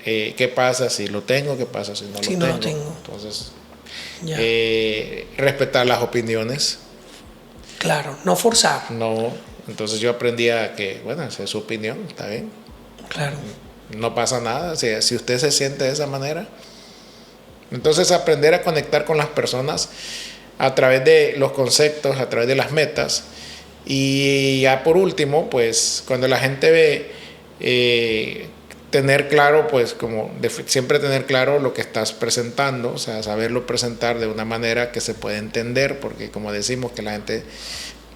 qué pasa si lo tengo, qué pasa si no lo tengo. Entonces, respetar las opiniones. Claro, no forzar. No, entonces yo aprendí a que, bueno, esa es su opinión, está bien. Claro. No pasa nada, si usted se siente de esa manera. Entonces, aprender a conectar con las personas a través de los conceptos, a través de las metas. Y ya por último, pues cuando la gente ve, tener claro, pues como siempre tener claro lo que estás presentando, o sea, saberlo presentar de una manera que se pueda entender, porque como decimos, que la gente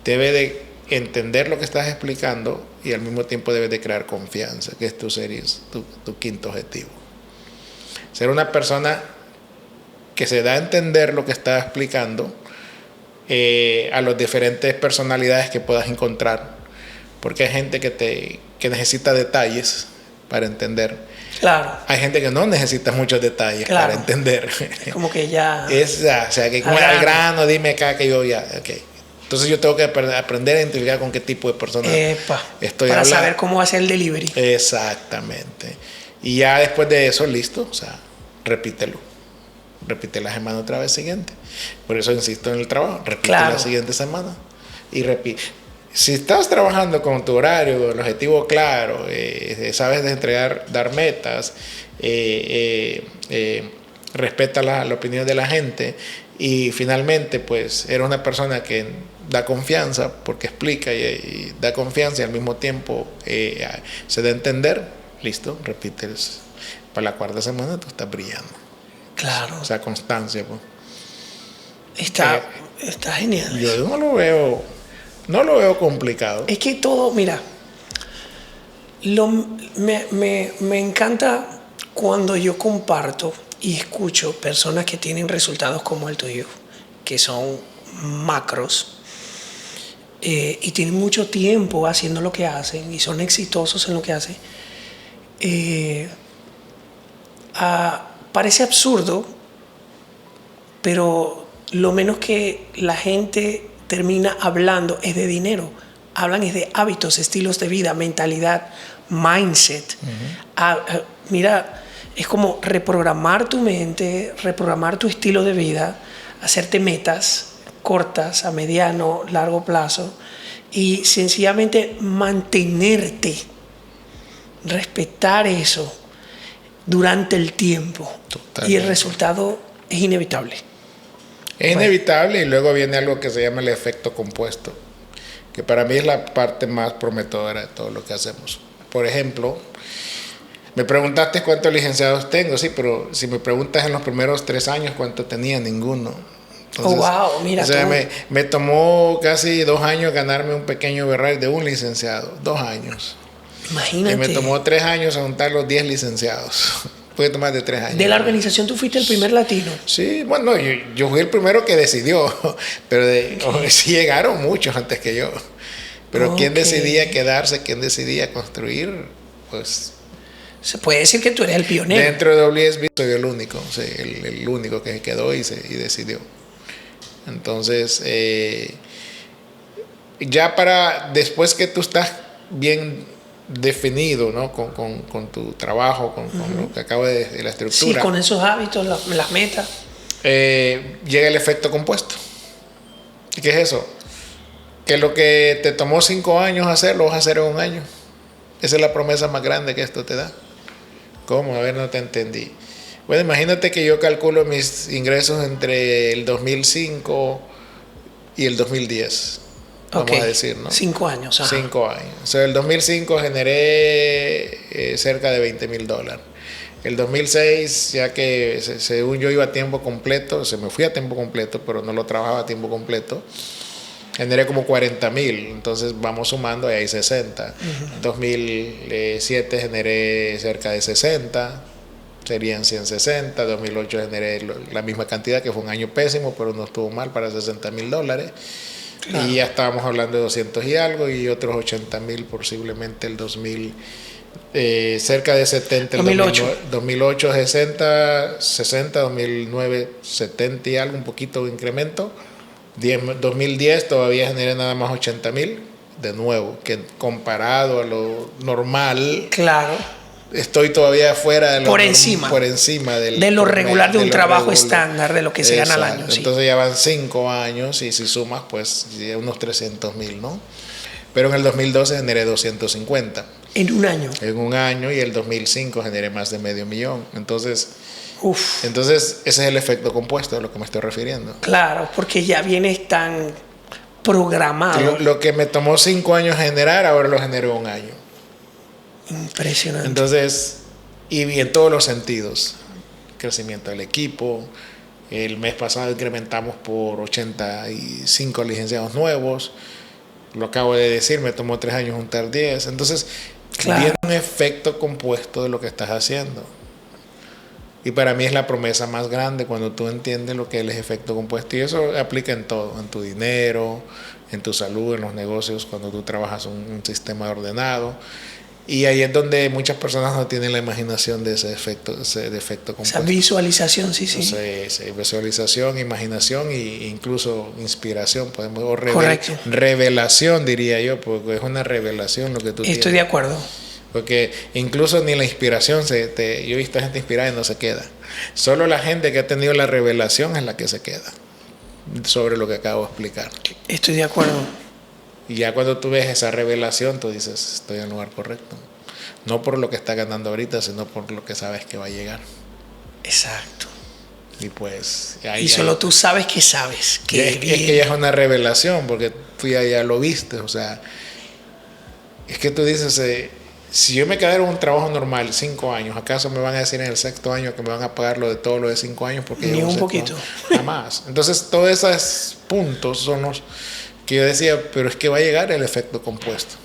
debe de entender lo que estás explicando y al mismo tiempo debe de crear confianza, que esto sería tu quinto objetivo. Ser una persona que se da a entender lo que está explicando a las diferentes personalidades que puedas encontrar, porque hay gente que necesita detalles para entender. Claro. Hay gente que no necesita muchos detalles para entender. Es como que ya... o sea, que como al grano, dime acá que yo ya... Okay. Entonces yo tengo que aprender a identificar con qué tipo de persona estoy para hablando. saber cómo hacer el delivery. Exactamente. Y ya después de eso, listo, o sea, repítelo. Repite la semana otra vez siguiente. Por eso insisto en el trabajo. Repite la siguiente semana. Y repite. Si estás trabajando con tu horario, el objetivo claro, sabes de entregar, dar metas, respeta la opinión de la gente, y finalmente pues eres una persona que da confianza porque explica y da confianza y al mismo tiempo se da a entender, listo, repites. Para la cuarta semana tú estás brillando. Claro. O sea, constancia, pues. Está genial. Yo no lo veo complicado. Es que todo, mira, me encanta cuando yo comparto y escucho personas que tienen resultados como el tuyo, que son macros, y tienen mucho tiempo haciendo lo que hacen y son exitosos en lo que hacen. Parece absurdo, pero lo menos que la gente termina hablando es de dinero. Hablan es de hábitos, estilos de vida, mentalidad, mindset. Mira, es como reprogramar tu mente, reprogramar tu estilo de vida, hacerte metas cortas, a mediano, largo plazo y sencillamente mantenerte, respetar eso durante el tiempo. Totalmente. Y el resultado es inevitable. Es inevitable y luego viene algo que se llama el efecto compuesto, que para mí es la parte más prometedora de todo lo que hacemos. Por ejemplo, me preguntaste cuántos licenciados tengo, sí, pero si me preguntas en los primeros 3 años cuánto tenía, ninguno. Entonces, wow, mira. O sea, me tomó casi 2 años ganarme un pequeño berrac de un licenciado, 2 años. Imagínate. Y me tomó 3 años juntar los 10 licenciados. Fue más de 3 años. ¿De la organización tú fuiste el primer latino? Sí, bueno, yo fui el primero que decidió, pero sí llegaron muchos antes que yo. Pero ¿quién decidía quedarse? ¿Quién decidía construir? Pues... Se puede decir que tú eres el pionero. Dentro de WSB soy el único, sí, el único que quedó y decidió. Entonces, ya después que tú estás bien definido, ¿no? con tu trabajo, con lo que acabo de la estructura. Sí, con esos hábitos, las metas. Llega el efecto compuesto. ¿Y qué es eso? Que lo que te tomó 5 años hacer, lo vas a hacer en 1 año. Esa es la promesa más grande que esto te da. ¿Cómo? A ver, no te entendí. Bueno, imagínate que yo calculo mis ingresos entre el 2005 y el 2010. Vamos a decir, ¿no? 5 años. Ajá. 5 años. O sea, el 2005 generé cerca de $20,000. El 2006, ya que según yo iba a tiempo completo, me fui a tiempo completo, pero no lo trabajaba a tiempo completo, generé como 40,000. Entonces vamos sumando y hay 60. En 2007 generé cerca de 60. Serían 160. 2008 generé la misma cantidad, que fue un año pésimo, pero no estuvo mal para $60,000. Claro. Y ya estábamos hablando de 200 y algo, y otros 80,000 posiblemente el 2000, cerca de 70 el 2008 60, 2009 70 y algo, un poquito de incremento. 2010 todavía generé nada más 80,000, de nuevo, que comparado a lo normal. Claro. Estoy todavía fuera de lo por encima de lo regular de un trabajo estándar, de lo que se gana al año. Entonces sí. Ya van 5 años y si sumas, pues unos 300,000, ¿no? Pero en el 2012 generé 250. ¿En un año? En un año, y el 2005 generé más de $500,000. Entonces ese es el efecto compuesto a lo que me estoy refiriendo. Claro, porque ya vienes tan programado. Lo que me tomó 5 años generar, ahora lo genero en 1 año. Impresionante. Entonces, y en todos los sentidos, crecimiento del equipo. El mes pasado incrementamos por 85 licenciados nuevos. Lo acabo de decir, me tomó 3 años juntar 10. Entonces, viene un efecto compuesto de lo que estás haciendo. Y para mí es la promesa más grande cuando tú entiendes lo que es el efecto compuesto. Y eso aplica en todo, en tu dinero, en tu salud, en los negocios, cuando tú trabajas un sistema ordenado. Y ahí es donde muchas personas no tienen la imaginación de ese efecto compuesto. Esa visualización, sí. Entonces, visualización, imaginación e incluso inspiración, o revelación, diría yo, porque es una revelación lo que tú tienes. Estoy de acuerdo. Porque incluso ni la inspiración, yo he visto gente inspirada y no se queda. Solo la gente que ha tenido la revelación es la que se queda sobre lo que acabo de explicar. Estoy de acuerdo. Y ya cuando tú ves esa revelación, tú dices, estoy en el lugar correcto. No por lo que está ganando ahorita, sino por lo que sabes que va a llegar. Exacto. Y pues... solo tú sabes que sabes. Es que ya es una revelación, porque tú ya lo viste. O sea, es que tú dices, si yo me quedara en un trabajo normal 5 años, ¿acaso me van a decir en el 6º año que me van a pagar lo de todo lo de 5 años? Porque ni un poquito. Jamás. Entonces, todos esos puntos son los que yo decía, pero es que va a llegar el efecto compuesto,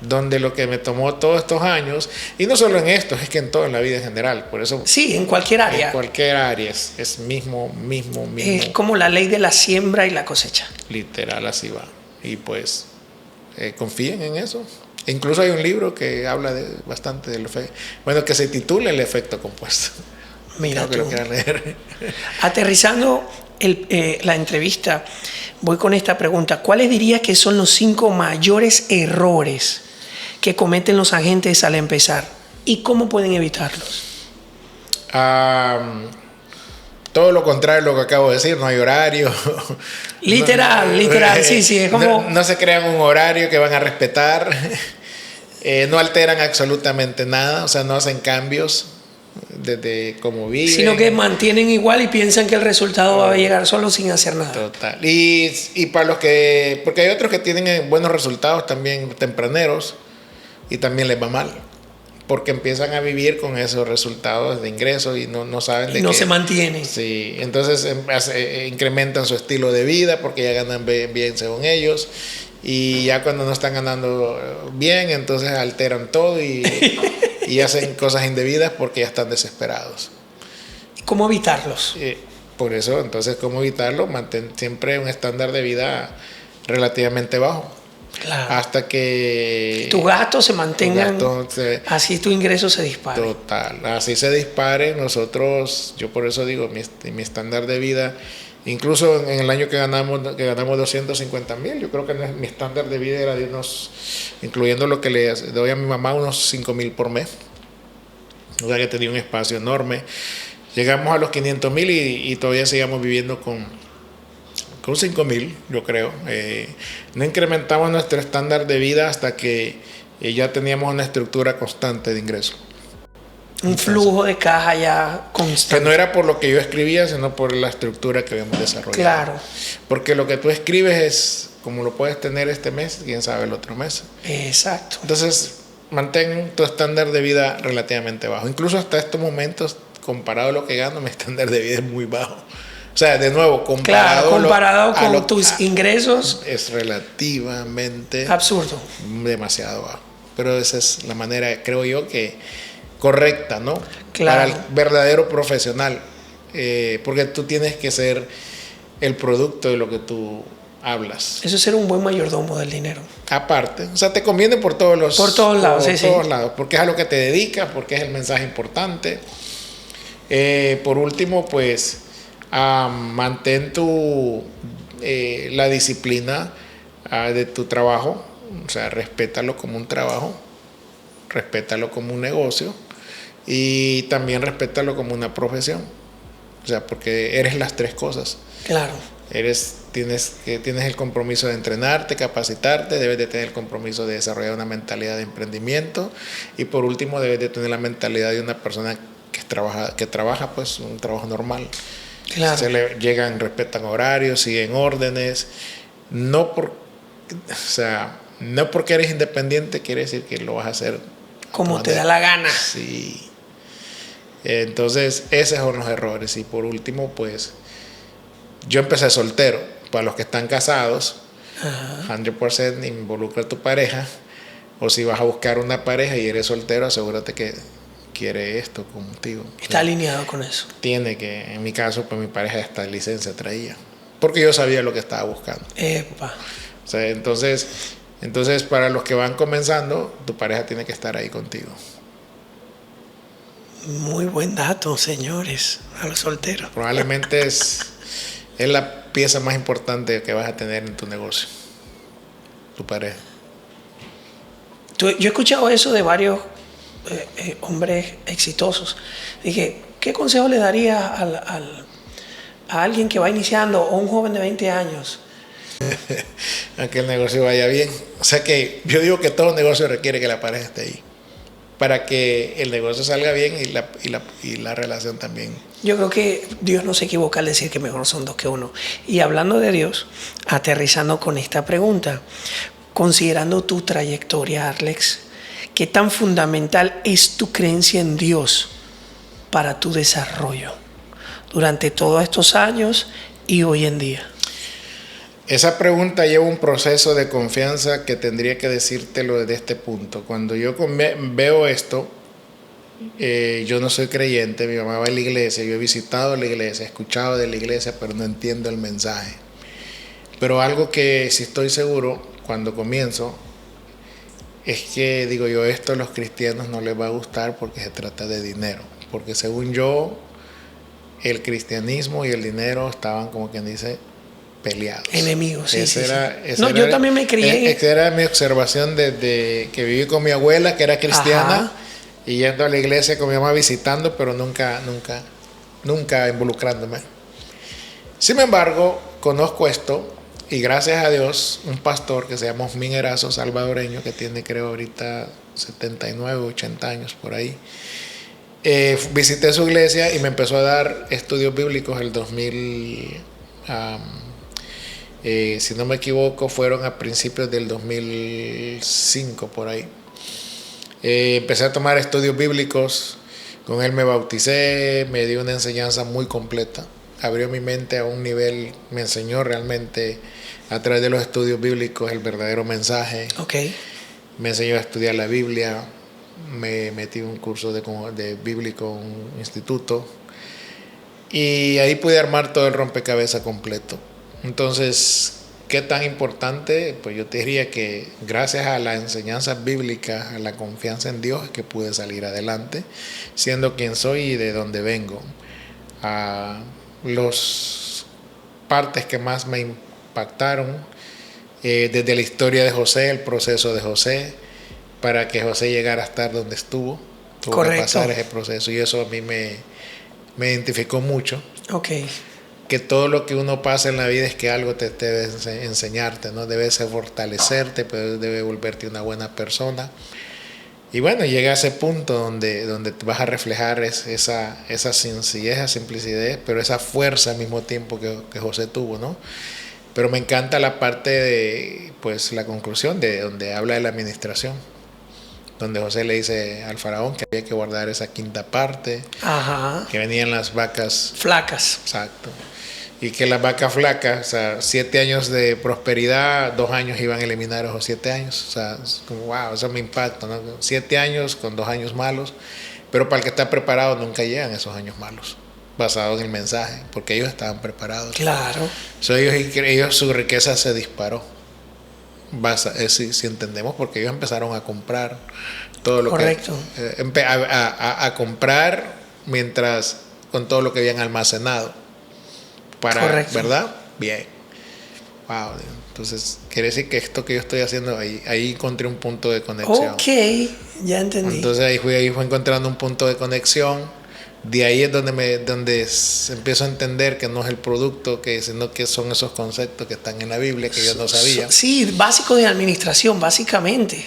donde lo que me tomó todos estos años, y no solo en esto, es que en todo, en la vida en general, por eso... Sí, en cualquier área. En cualquier área es mismo. Es como la ley de la siembra y la cosecha. Literal, así va. Y pues, confíen en eso. Incluso hay un libro que habla bastante del efecto, que se titula El efecto compuesto. Mira Tengo que tú. lo quiera leer. Aterrizando la entrevista, voy con esta pregunta. ¿Cuáles dirías que son los 5 mayores errores que cometen los agentes al empezar? ¿Y cómo pueden evitarlos? Todo lo contrario de lo que acabo de decir, no hay horario. Literal, sí, es como... No se crean un horario que van a respetar. No alteran absolutamente nada, o sea, no hacen cambios desde cómo viven. Sino que mantienen igual y piensan que el resultado va a llegar solo sin hacer nada. Total. Y para los que... Porque hay otros que tienen buenos resultados también tempraneros y también les va mal. Porque empiezan a vivir con esos resultados de ingresos y no saben de qué. Y no se mantienen. Sí, entonces incrementan su estilo de vida porque ya ganan bien según ellos. Y ya cuando no están ganando bien, entonces alteran todo y hacen cosas indebidas porque ya están desesperados. ¿Cómo evitarlos? Por eso, entonces, ¿cómo evitarlo? Mantén siempre un estándar de vida relativamente bajo. Claro. Hasta que tus gastos se mantengan, así tu ingreso se dispare. Total, así se dispare. Nosotros, yo por eso digo, mi estándar de vida, incluso en el año que ganamos 250,000, yo creo que mi estándar de vida era de unos, incluyendo lo que le doy a mi mamá, unos 5,000 por mes. O sea que tenía un espacio enorme. Llegamos a los 500,000 y todavía seguimos viviendo con 5,000, yo creo. No incrementamos nuestro estándar de vida hasta que ya teníamos una estructura constante de ingresos. Un flujo de caja ya constante. Que no era por lo que yo escribía, sino por la estructura que habíamos desarrollado. Claro. Porque lo que tú escribes es como lo puedes tener este mes, quién sabe el otro mes. Exacto. Entonces, mantén tu estándar de vida relativamente bajo. Incluso hasta estos momentos, comparado a lo que gano, mi estándar de vida es muy bajo. O sea, de nuevo, comparado con tus ingresos, es relativamente absurdo. Demasiado bajo. Pero esa es la manera, creo yo, que correcta, ¿no? Claro. Para el verdadero profesional. Porque tú tienes que ser el producto de lo que tú hablas. Eso es ser un buen mayordomo del dinero. Aparte, o sea, te conviene por todos lados. Por todos lados, porque es a lo que te dedicas, porque es el mensaje importante. Por último, pues mantén la disciplina de tu trabajo, o sea, respétalo como un trabajo, respétalo como un negocio y también respétalo como una profesión, o sea, porque eres las tres cosas. Claro. Tienes el compromiso de entrenarte, capacitarte, debes de tener el compromiso de desarrollar una mentalidad de emprendimiento y por último debes de tener la mentalidad de una persona que trabaja pues un trabajo normal. Claro. Respetan horarios, siguen órdenes. No porque eres independiente quiere decir que lo vas a hacer como te da la gana. Sí. Entonces, esos son los errores. Y por último, pues, yo empecé soltero. Para los que están casados, 100% involucra a tu pareja. O si vas a buscar una pareja y eres soltero, asegúrate que quiere esto contigo. Está alineado con eso. Tiene que, en mi caso, pues mi pareja esta licencia traía. Porque yo sabía lo que estaba buscando. Epa. O sea, entonces, para los que van comenzando, tu pareja tiene que estar ahí contigo. Muy buen dato, señores, a los solteros. Probablemente es la pieza más importante que vas a tener en tu negocio. Tu pareja. Yo he escuchado eso de varios hombres exitosos. Dije, ¿qué consejo le darías a alguien que va iniciando o un joven de 20 años? A que el negocio vaya bien. O sea que yo digo que todo negocio requiere que la pareja esté ahí. Para que el negocio salga bien y la relación también. Yo creo que Dios no se equivoca al decir que mejor son dos que uno. Y hablando de Dios, aterrizando con esta pregunta, considerando tu trayectoria, Alex, ¿qué tan fundamental es tu creencia en Dios para tu desarrollo durante todos estos años y hoy en día? Esa pregunta lleva un proceso de confianza que tendría que decírtelo desde este punto. Cuando yo veo esto, yo no soy creyente, mi mamá va a la iglesia, yo he visitado la iglesia, he escuchado de la iglesia, pero no entiendo el mensaje. Pero algo que sí estoy seguro cuando comienzo es que digo yo, esto a los cristianos no les va a gustar porque se trata de dinero. Porque según yo, el cristianismo y el dinero estaban, como quien dice, peleados. Enemigos, sí, Esa sí, era, sí. esa No, era, yo también me crié. Esa era mi observación desde que viví con mi abuela, que era cristiana, Ajá. y yendo a la iglesia con mi mamá visitando, pero nunca involucrándome. Sin embargo, conozco esto, y gracias a Dios, un pastor que se llama Osmin Erazo, salvadoreño, que tiene creo ahorita 79, 80 años por ahí. Visité su iglesia y me empezó a dar estudios bíblicos el 2000, si no me equivoco, fueron a principios del 2005 por ahí. Empecé a tomar estudios bíblicos, con él me bauticé, me dio una enseñanza muy completa, abrió mi mente a un nivel, me enseñó realmente a través de los estudios bíblicos el verdadero mensaje. Okay. Me enseñó a estudiar la Biblia, me metí en un curso de bíblico en un instituto y ahí pude armar todo el rompecabezas completo. Entonces, ¿qué tan importante? Pues yo te diría que gracias a las enseñanzas bíblicas, a la confianza en Dios, es que pude salir adelante, siendo quien soy y de donde vengo. Las partes que más me impactaron, desde la historia de José, el proceso de José, para que José llegara a estar donde estuvo, tuvo Correcto. que pasar ese proceso, y eso a mí me identificó mucho. Okay. Que todo lo que uno pasa en la vida es que algo te debe enseñarte, ¿no? Debe fortalecerte, pero debe volverte una buena persona. Y bueno, llega a ese punto donde te vas a reflejar esa sencillez, esa simplicidad, pero esa fuerza al mismo tiempo que José tuvo, ¿no? Pero me encanta la parte de, pues, la conclusión de donde habla de la administración, donde José le dice al faraón que había que guardar esa quinta parte. Ajá. Que venían las vacas flacas. Exacto. Y que las vacas flacas, o sea, 7 años de prosperidad, 2 años iban a eliminar esos 7 años. O sea, es como, wow, eso me impacta, ¿no? 7 años con 2 años malos, pero para el que está preparado nunca llegan esos años malos, basado en el mensaje, porque ellos estaban preparados. Claro. So, ellos su riqueza se disparó. Si entendemos, porque ellos empezaron a comprar todo lo Correcto. que a comprar mientras con todo lo que habían almacenado para, correcto. ¿verdad? Bien. Wow. Entonces quiere decir que esto que yo estoy haciendo ahí encontré un punto de conexión. Ok, ya entendí. Entonces ahí fui encontrando un punto de conexión. De ahí es donde empiezo a entender que no es el producto, sino que son esos conceptos que están en la Biblia que yo no sabía. Sí, básico de administración, básicamente.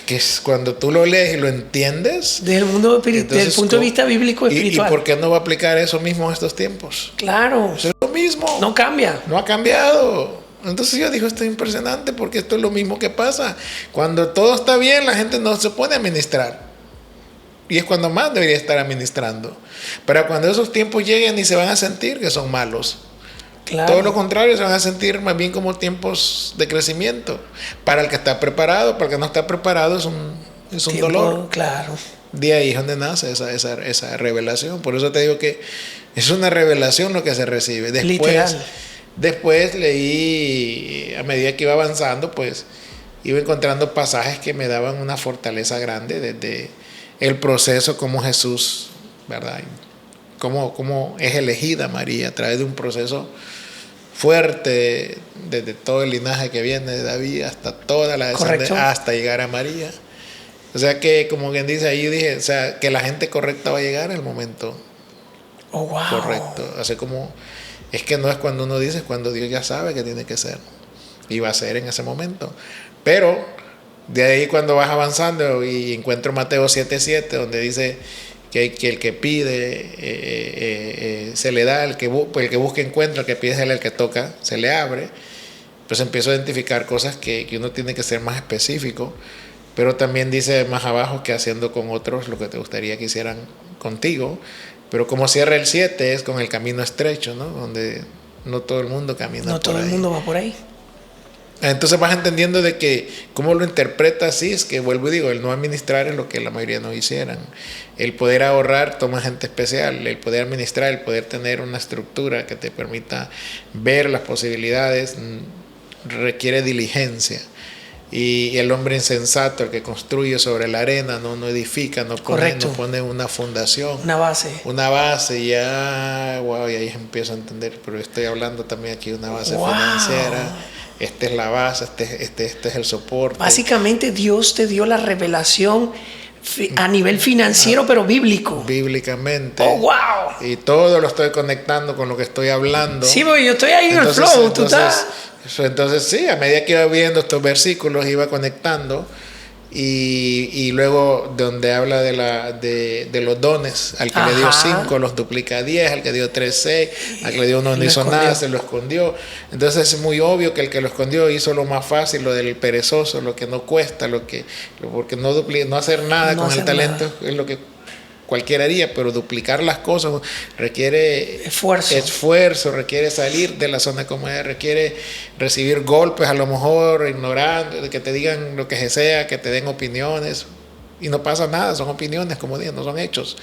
Que es cuando tú lo lees y lo entiendes. Desde el punto de vista bíblico espiritual. ¿Y por qué no va a aplicar eso mismo en estos tiempos? Claro. Es lo mismo. No cambia. No ha cambiado. Entonces yo digo, esto es impresionante porque esto es lo mismo que pasa. Cuando todo está bien, la gente no se pone a administrar. Y es cuando más debería estar administrando. Pero cuando esos tiempos lleguen y se van a sentir que son malos. Claro. Todo lo contrario, se van a sentir más bien como tiempos de crecimiento. Para el que está preparado, para el que no está preparado es un dolor. Claro. De ahí es donde nace esa revelación. Por eso te digo que es una revelación lo que se recibe. Después leí, a medida que iba avanzando, pues iba encontrando pasajes que me daban una fortaleza grande desde el proceso, como Jesús, ¿verdad? Cómo es elegida María a través de un proceso fuerte, desde todo el linaje que viene de David hasta toda la descendencia, hasta llegar a María. O sea que, como quien dice, ahí dije, o sea, que la gente correcta va a llegar en el momento correcto. Así como, es que no es cuando uno dice, es cuando Dios ya sabe que tiene que ser. Y va a ser en ese momento. Pero de ahí cuando vas avanzando y encuentro Mateo 7:7, donde dice que el que pide se le da, el que busca encuentra, el que pide es el que toca, se le abre. Pues empiezo a identificar cosas que uno tiene que ser más específico, pero también dice más abajo que haciendo con otros lo que te gustaría que hicieran contigo. Pero como cierra el 7 es con el camino estrecho, ¿no? Donde no todo el mundo camina por ahí. No todo el mundo va por ahí. Entonces vas entendiendo de que cómo lo interpreta así, es que vuelvo y digo, el no administrar es lo que la mayoría no hicieran. El poder ahorrar toma gente especial, el poder administrar, el poder tener una estructura que te permita ver las posibilidades requiere diligencia. Y el hombre insensato, el que construye sobre la arena, no edifica, no pone una fundación. Una base, y ya, wow, y ahí empiezo a entender, pero estoy hablando también aquí de una base financiera. Esta es la base, este es el soporte. Básicamente Dios te dio la revelación a nivel financiero, pero bíblico. Bíblicamente. ¡Oh, wow! Y todo lo estoy conectando con lo que estoy hablando. Sí, porque yo estoy ahí en el flow, tú estás... Entonces sí, a medida que iba viendo estos versículos iba conectando, y luego donde habla de los dones, al que le dio 5 los duplica a 10, al que dio 3, 6, al que le dio 1 no hizo nada, se lo escondió. Entonces es muy obvio que el que lo escondió hizo lo más fácil, lo del perezoso, lo que no cuesta, porque no hacer nada con el talento es lo que cualquiera haría, pero duplicar las cosas requiere esfuerzo, requiere salir de la zona de comodidad, requiere recibir golpes, a lo mejor ignorando, que te digan lo que sea, que te den opiniones, y no pasa nada, son opiniones, como digo, no son hechos.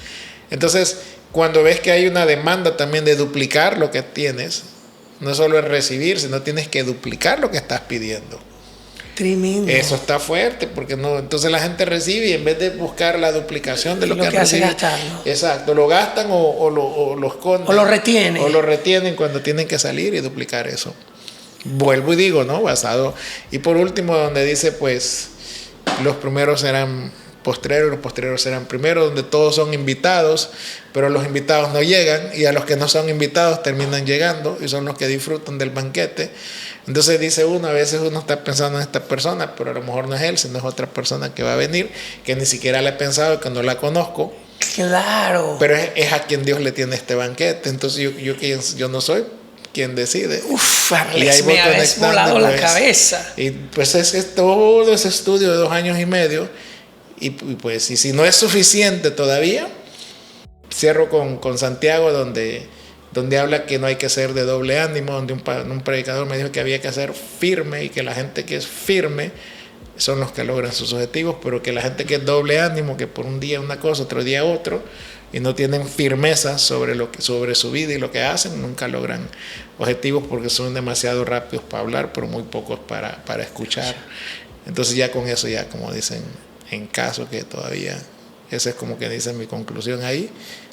Entonces, cuando ves que hay una demanda también de duplicar lo que tienes, no solo es recibir, sino tienes que duplicar lo que estás pidiendo. Tremendo. Eso está fuerte, porque no, entonces la gente recibe y en vez de buscar la duplicación de lo que hace gastarlo. Exacto, lo gastan o lo esconden. O lo retienen. O lo retienen cuando tienen que salir y duplicar eso. Vuelvo y digo, ¿no? Basado. Y por último, donde dice, pues, los primeros serán postreros, los postreros serán primeros, donde todos son invitados, pero los invitados no llegan, y a los que no son invitados terminan llegando, y son los que disfrutan del banquete. Entonces dice uno, a veces uno está pensando en esta persona, pero a lo mejor no es él, sino es otra persona que va a venir, que ni siquiera la he pensado, que no la conozco. Claro. Pero es a quien Dios le tiene este banquete. Entonces yo no soy quien decide. Uf, Alex, me habéis volado la cabeza. Y pues es todo ese estudio de 2 años y medio. Y pues, y si no es suficiente todavía, cierro con Santiago, donde habla que no hay que ser de doble ánimo, donde un predicador me dijo que había que ser firme, y que la gente que es firme son los que logran sus objetivos, pero que la gente que es doble ánimo, que por un día una cosa, otro día otro, y no tienen firmeza sobre su vida y lo que hacen, nunca logran objetivos, porque son demasiado rápidos para hablar, pero muy pocos para escuchar. Entonces ya con eso, ya como dicen, en caso que todavía, esa es como que dicen mi conclusión ahí,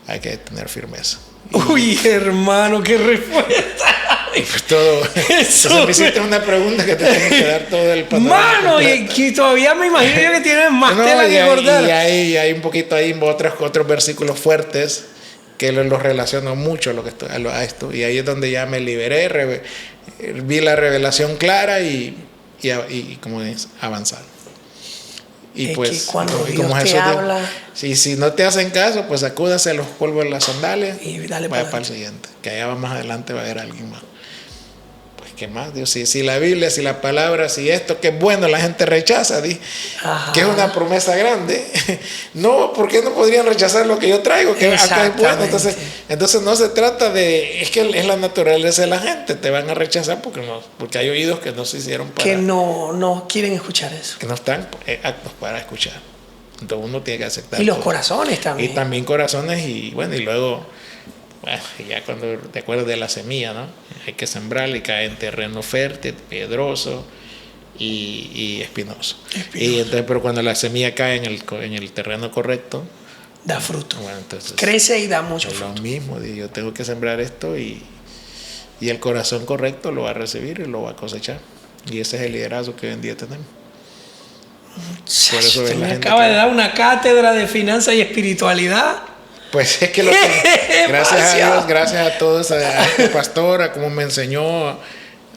hay que tener firmeza. Uy, hermano, qué respuesta. Pues todo. Entonces me hiciste una pregunta que te tengo que dar todo el panorama. Mano, y todavía me imagino yo que tienes más tela que cortar. Y hay un poquito ahí otros versículos fuertes que los relaciono mucho a esto. Y ahí es donde ya me liberé, vi la revelación clara y como dices, avanzar. Y es pues, que cuando Dios te habla, si no te hacen caso, pues sacúdase a los polvos de las sandalias y dale para el siguiente, que allá va más adelante, va a haber alguien más. Pues qué más, Dios, si la Biblia, si la palabra, si esto que es bueno la gente rechaza, que es una promesa grande, no, ¿por qué no podrían rechazar lo que yo traigo, que acá es bueno? Entonces no se trata es que es la naturaleza de la gente, te van a rechazar porque hay oídos que no se hicieron para, que no quieren escuchar eso, que no están aptos para escuchar. Entonces uno tiene que aceptar y los corazones también, y también corazones, y bueno, y luego ya cuando te acuerdas de la semilla, ¿no? Hay que sembrarla y cae en terreno fértil, piedroso y espinoso. Y entonces, pero cuando la semilla cae en el terreno correcto, da fruto. Bueno, entonces, crece y da mucho fruto. Lo mismo, yo tengo que sembrar esto y el corazón correcto lo va a recibir y lo va a cosechar. Y ese es el liderazgo que hoy en día tenemos. Por eso usted me acaba de dar una cátedra de finanzas y espiritualidad. Pues es que gracias a Dios, gracias a todos, a este pastor, a cómo me enseñó,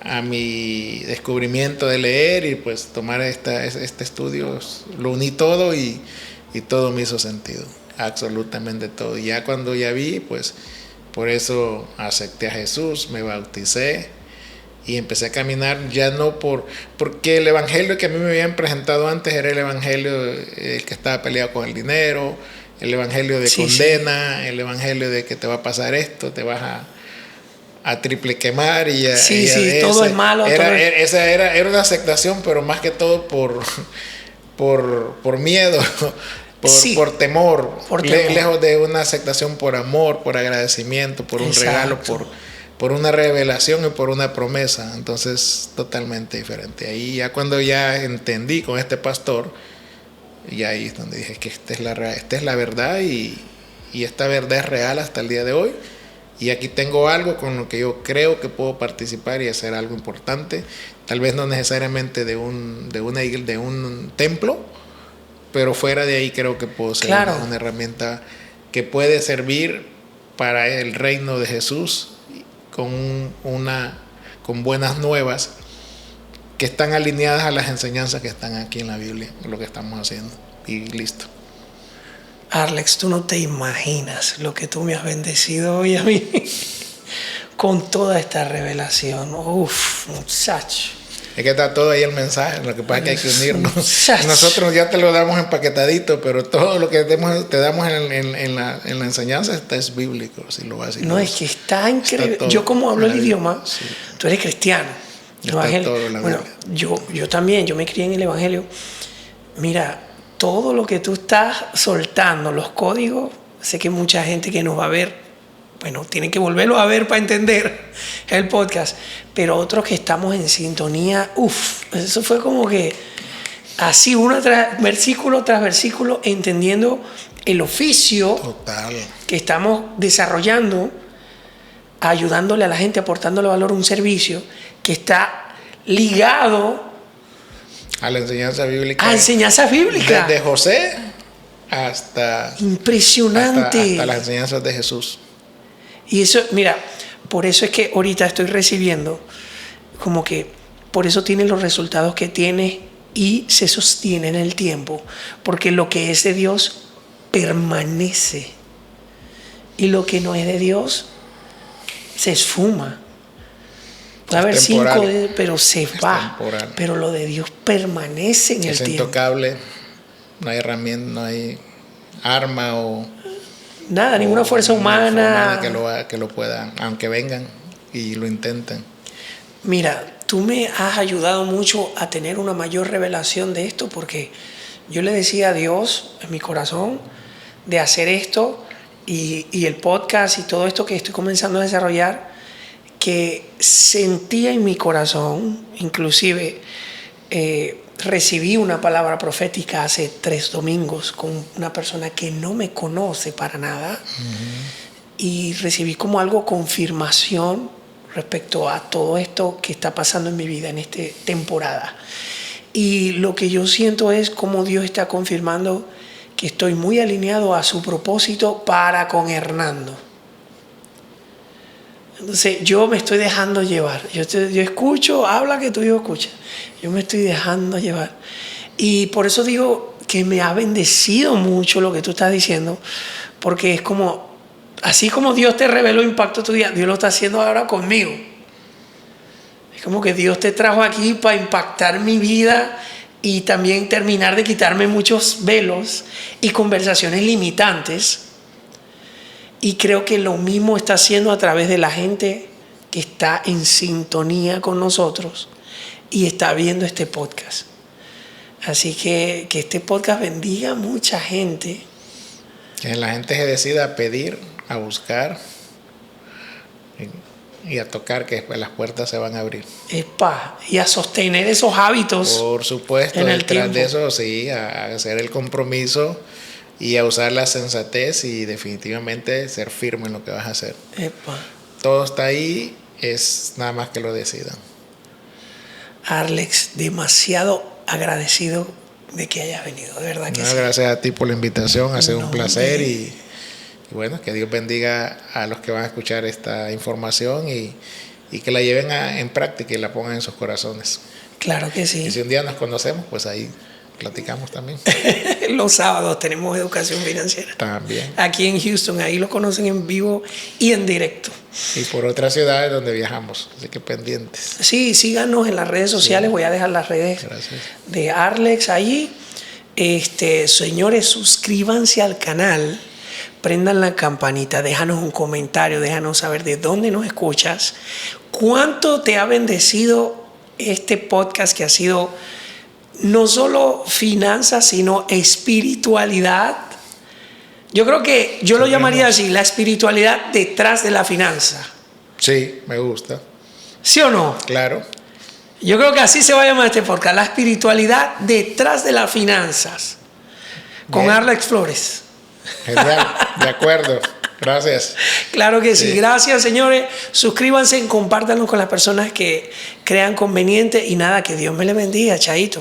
a mi descubrimiento de leer, y pues tomar este estudio, lo uní todo y todo me hizo sentido, absolutamente todo. Y ya cuando ya vi, pues por eso acepté a Jesús, me bauticé y empecé a caminar, ya no porque el evangelio que a mí me habían presentado antes era el evangelio que estaba peleado con el dinero, el evangelio de condena, el evangelio de que te va a pasar esto, te vas a triple quemar y todo es malo. Esa era una aceptación, pero más que todo por miedo, por temor, lejos de una aceptación por amor, por agradecimiento, por un regalo, por una revelación y por una promesa. Entonces, totalmente diferente. Ahí ya cuando ya entendí con este pastor, y ahí es donde dije que esta es la verdad y esta verdad es real hasta el día de hoy. Y aquí tengo algo con lo que yo creo que puedo participar y hacer algo importante. Tal vez no necesariamente de un templo, pero fuera de ahí creo que puedo ser una herramienta que puede servir para el reino de Jesús con buenas nuevas que están alineadas a las enseñanzas que están aquí en la Biblia, lo que estamos haciendo. Y listo. Arlex, tú no te imaginas lo que tú me has bendecido hoy a mí con toda esta revelación. Uf, muchacho. Es que está todo ahí el mensaje, lo que pasa es que hay que unirnos. Muchacho. Nosotros ya te lo damos empaquetadito, pero todo lo que te damos en la enseñanza es bíblico, si lo básico. No, es que está increíble. Yo como hablo el idioma, sí. Tú eres cristiano. Bueno, yo también, yo me crié en el Evangelio. Mira, todo lo que tú estás soltando, los códigos, sé que mucha gente que nos va a ver, bueno, tienen que volverlo a ver para entender el podcast, pero otros que estamos en sintonía, eso fue como que así versículo tras versículo, entendiendo el oficio total que estamos desarrollando, ayudándole a la gente, aportándole valor a un servicio que está ligado a la enseñanza bíblica. A enseñanza bíblica. Desde José hasta... Impresionante. Hasta las enseñanzas de Jesús. Y eso, mira, por eso es que ahorita estoy recibiendo, como que, por eso tiene los resultados que tiene y se sostiene en el tiempo. Porque lo que es de Dios permanece. Y lo que no es de Dios se esfuma. Puede haber 5, pero se va. Temporal. Pero lo de Dios permanece en el tiempo. Es intocable. No hay herramienta, no hay arma o nada, ninguna fuerza humana que lo pueda, aunque vengan y lo intenten. Mira, tú me has ayudado mucho a tener una mayor revelación de esto, porque yo le decía a Dios en mi corazón de hacer esto y el podcast y todo esto que estoy comenzando a desarrollar, que sentía en mi corazón, inclusive recibí una palabra profética hace 3 domingos con una persona que no me conoce para nada, y recibí como algo confirmación respecto a todo esto que está pasando en mi vida en esta temporada. Y lo que yo siento es como Dios está confirmando que estoy muy alineado a su propósito para con Hernando. Entonces yo me estoy dejando llevar. Yo escucho, habla que tú y yo escuchas. Yo me estoy dejando llevar. Y por eso digo que me ha bendecido mucho lo que tú estás diciendo, porque es como, así como Dios te reveló impacto tu día, Dios lo está haciendo ahora conmigo. Es como que Dios te trajo aquí para impactar mi vida y también terminar de quitarme muchos velos y conversaciones limitantes. Y creo que lo mismo está haciendo a través de la gente que está en sintonía con nosotros y está viendo este podcast. Así que este podcast bendiga a mucha gente. Que la gente se decida a pedir, a buscar y a tocar, que después las puertas se van a abrir. Y a sostener esos hábitos. Por supuesto, detrás de eso sí, a hacer el compromiso y a usar la sensatez y definitivamente ser firme en lo que vas a hacer. Todo está ahí, es nada más que lo decidan. Arlex, demasiado agradecido de que hayas venido, de verdad que sí. Gracias a ti por la invitación, ha sido un placer y bueno, que Dios bendiga a los que van a escuchar esta información y que la lleven en práctica y la pongan en sus corazones. Claro que sí. Y si un día nos conocemos, pues ahí platicamos también. Los sábados tenemos educación financiera. También. Aquí en Houston, ahí lo conocen en vivo y en directo. Y por otras ciudades donde viajamos, así que pendientes. Sí, síganos en las redes sociales, voy a dejar las redes de Arlex ahí. Señores, suscríbanse al canal, prendan la campanita, déjanos un comentario, déjanos saber de dónde nos escuchas, cuánto te ha bendecido este podcast que ha sido no solo finanzas, sino espiritualidad. Yo creo que yo lo llamaría así, la espiritualidad detrás de la finanza. Sí, me gusta. ¿Sí o no? Claro. Yo creo que así se va a llamar este podcast, la espiritualidad detrás de las finanzas, con Bien. Alex Flores. Genial, de acuerdo. Gracias. Claro que sí. Sí. Gracias, señores. Suscríbanse y compártanlo con las personas que crean conveniente. Y nada, que Dios me le bendiga, chaito.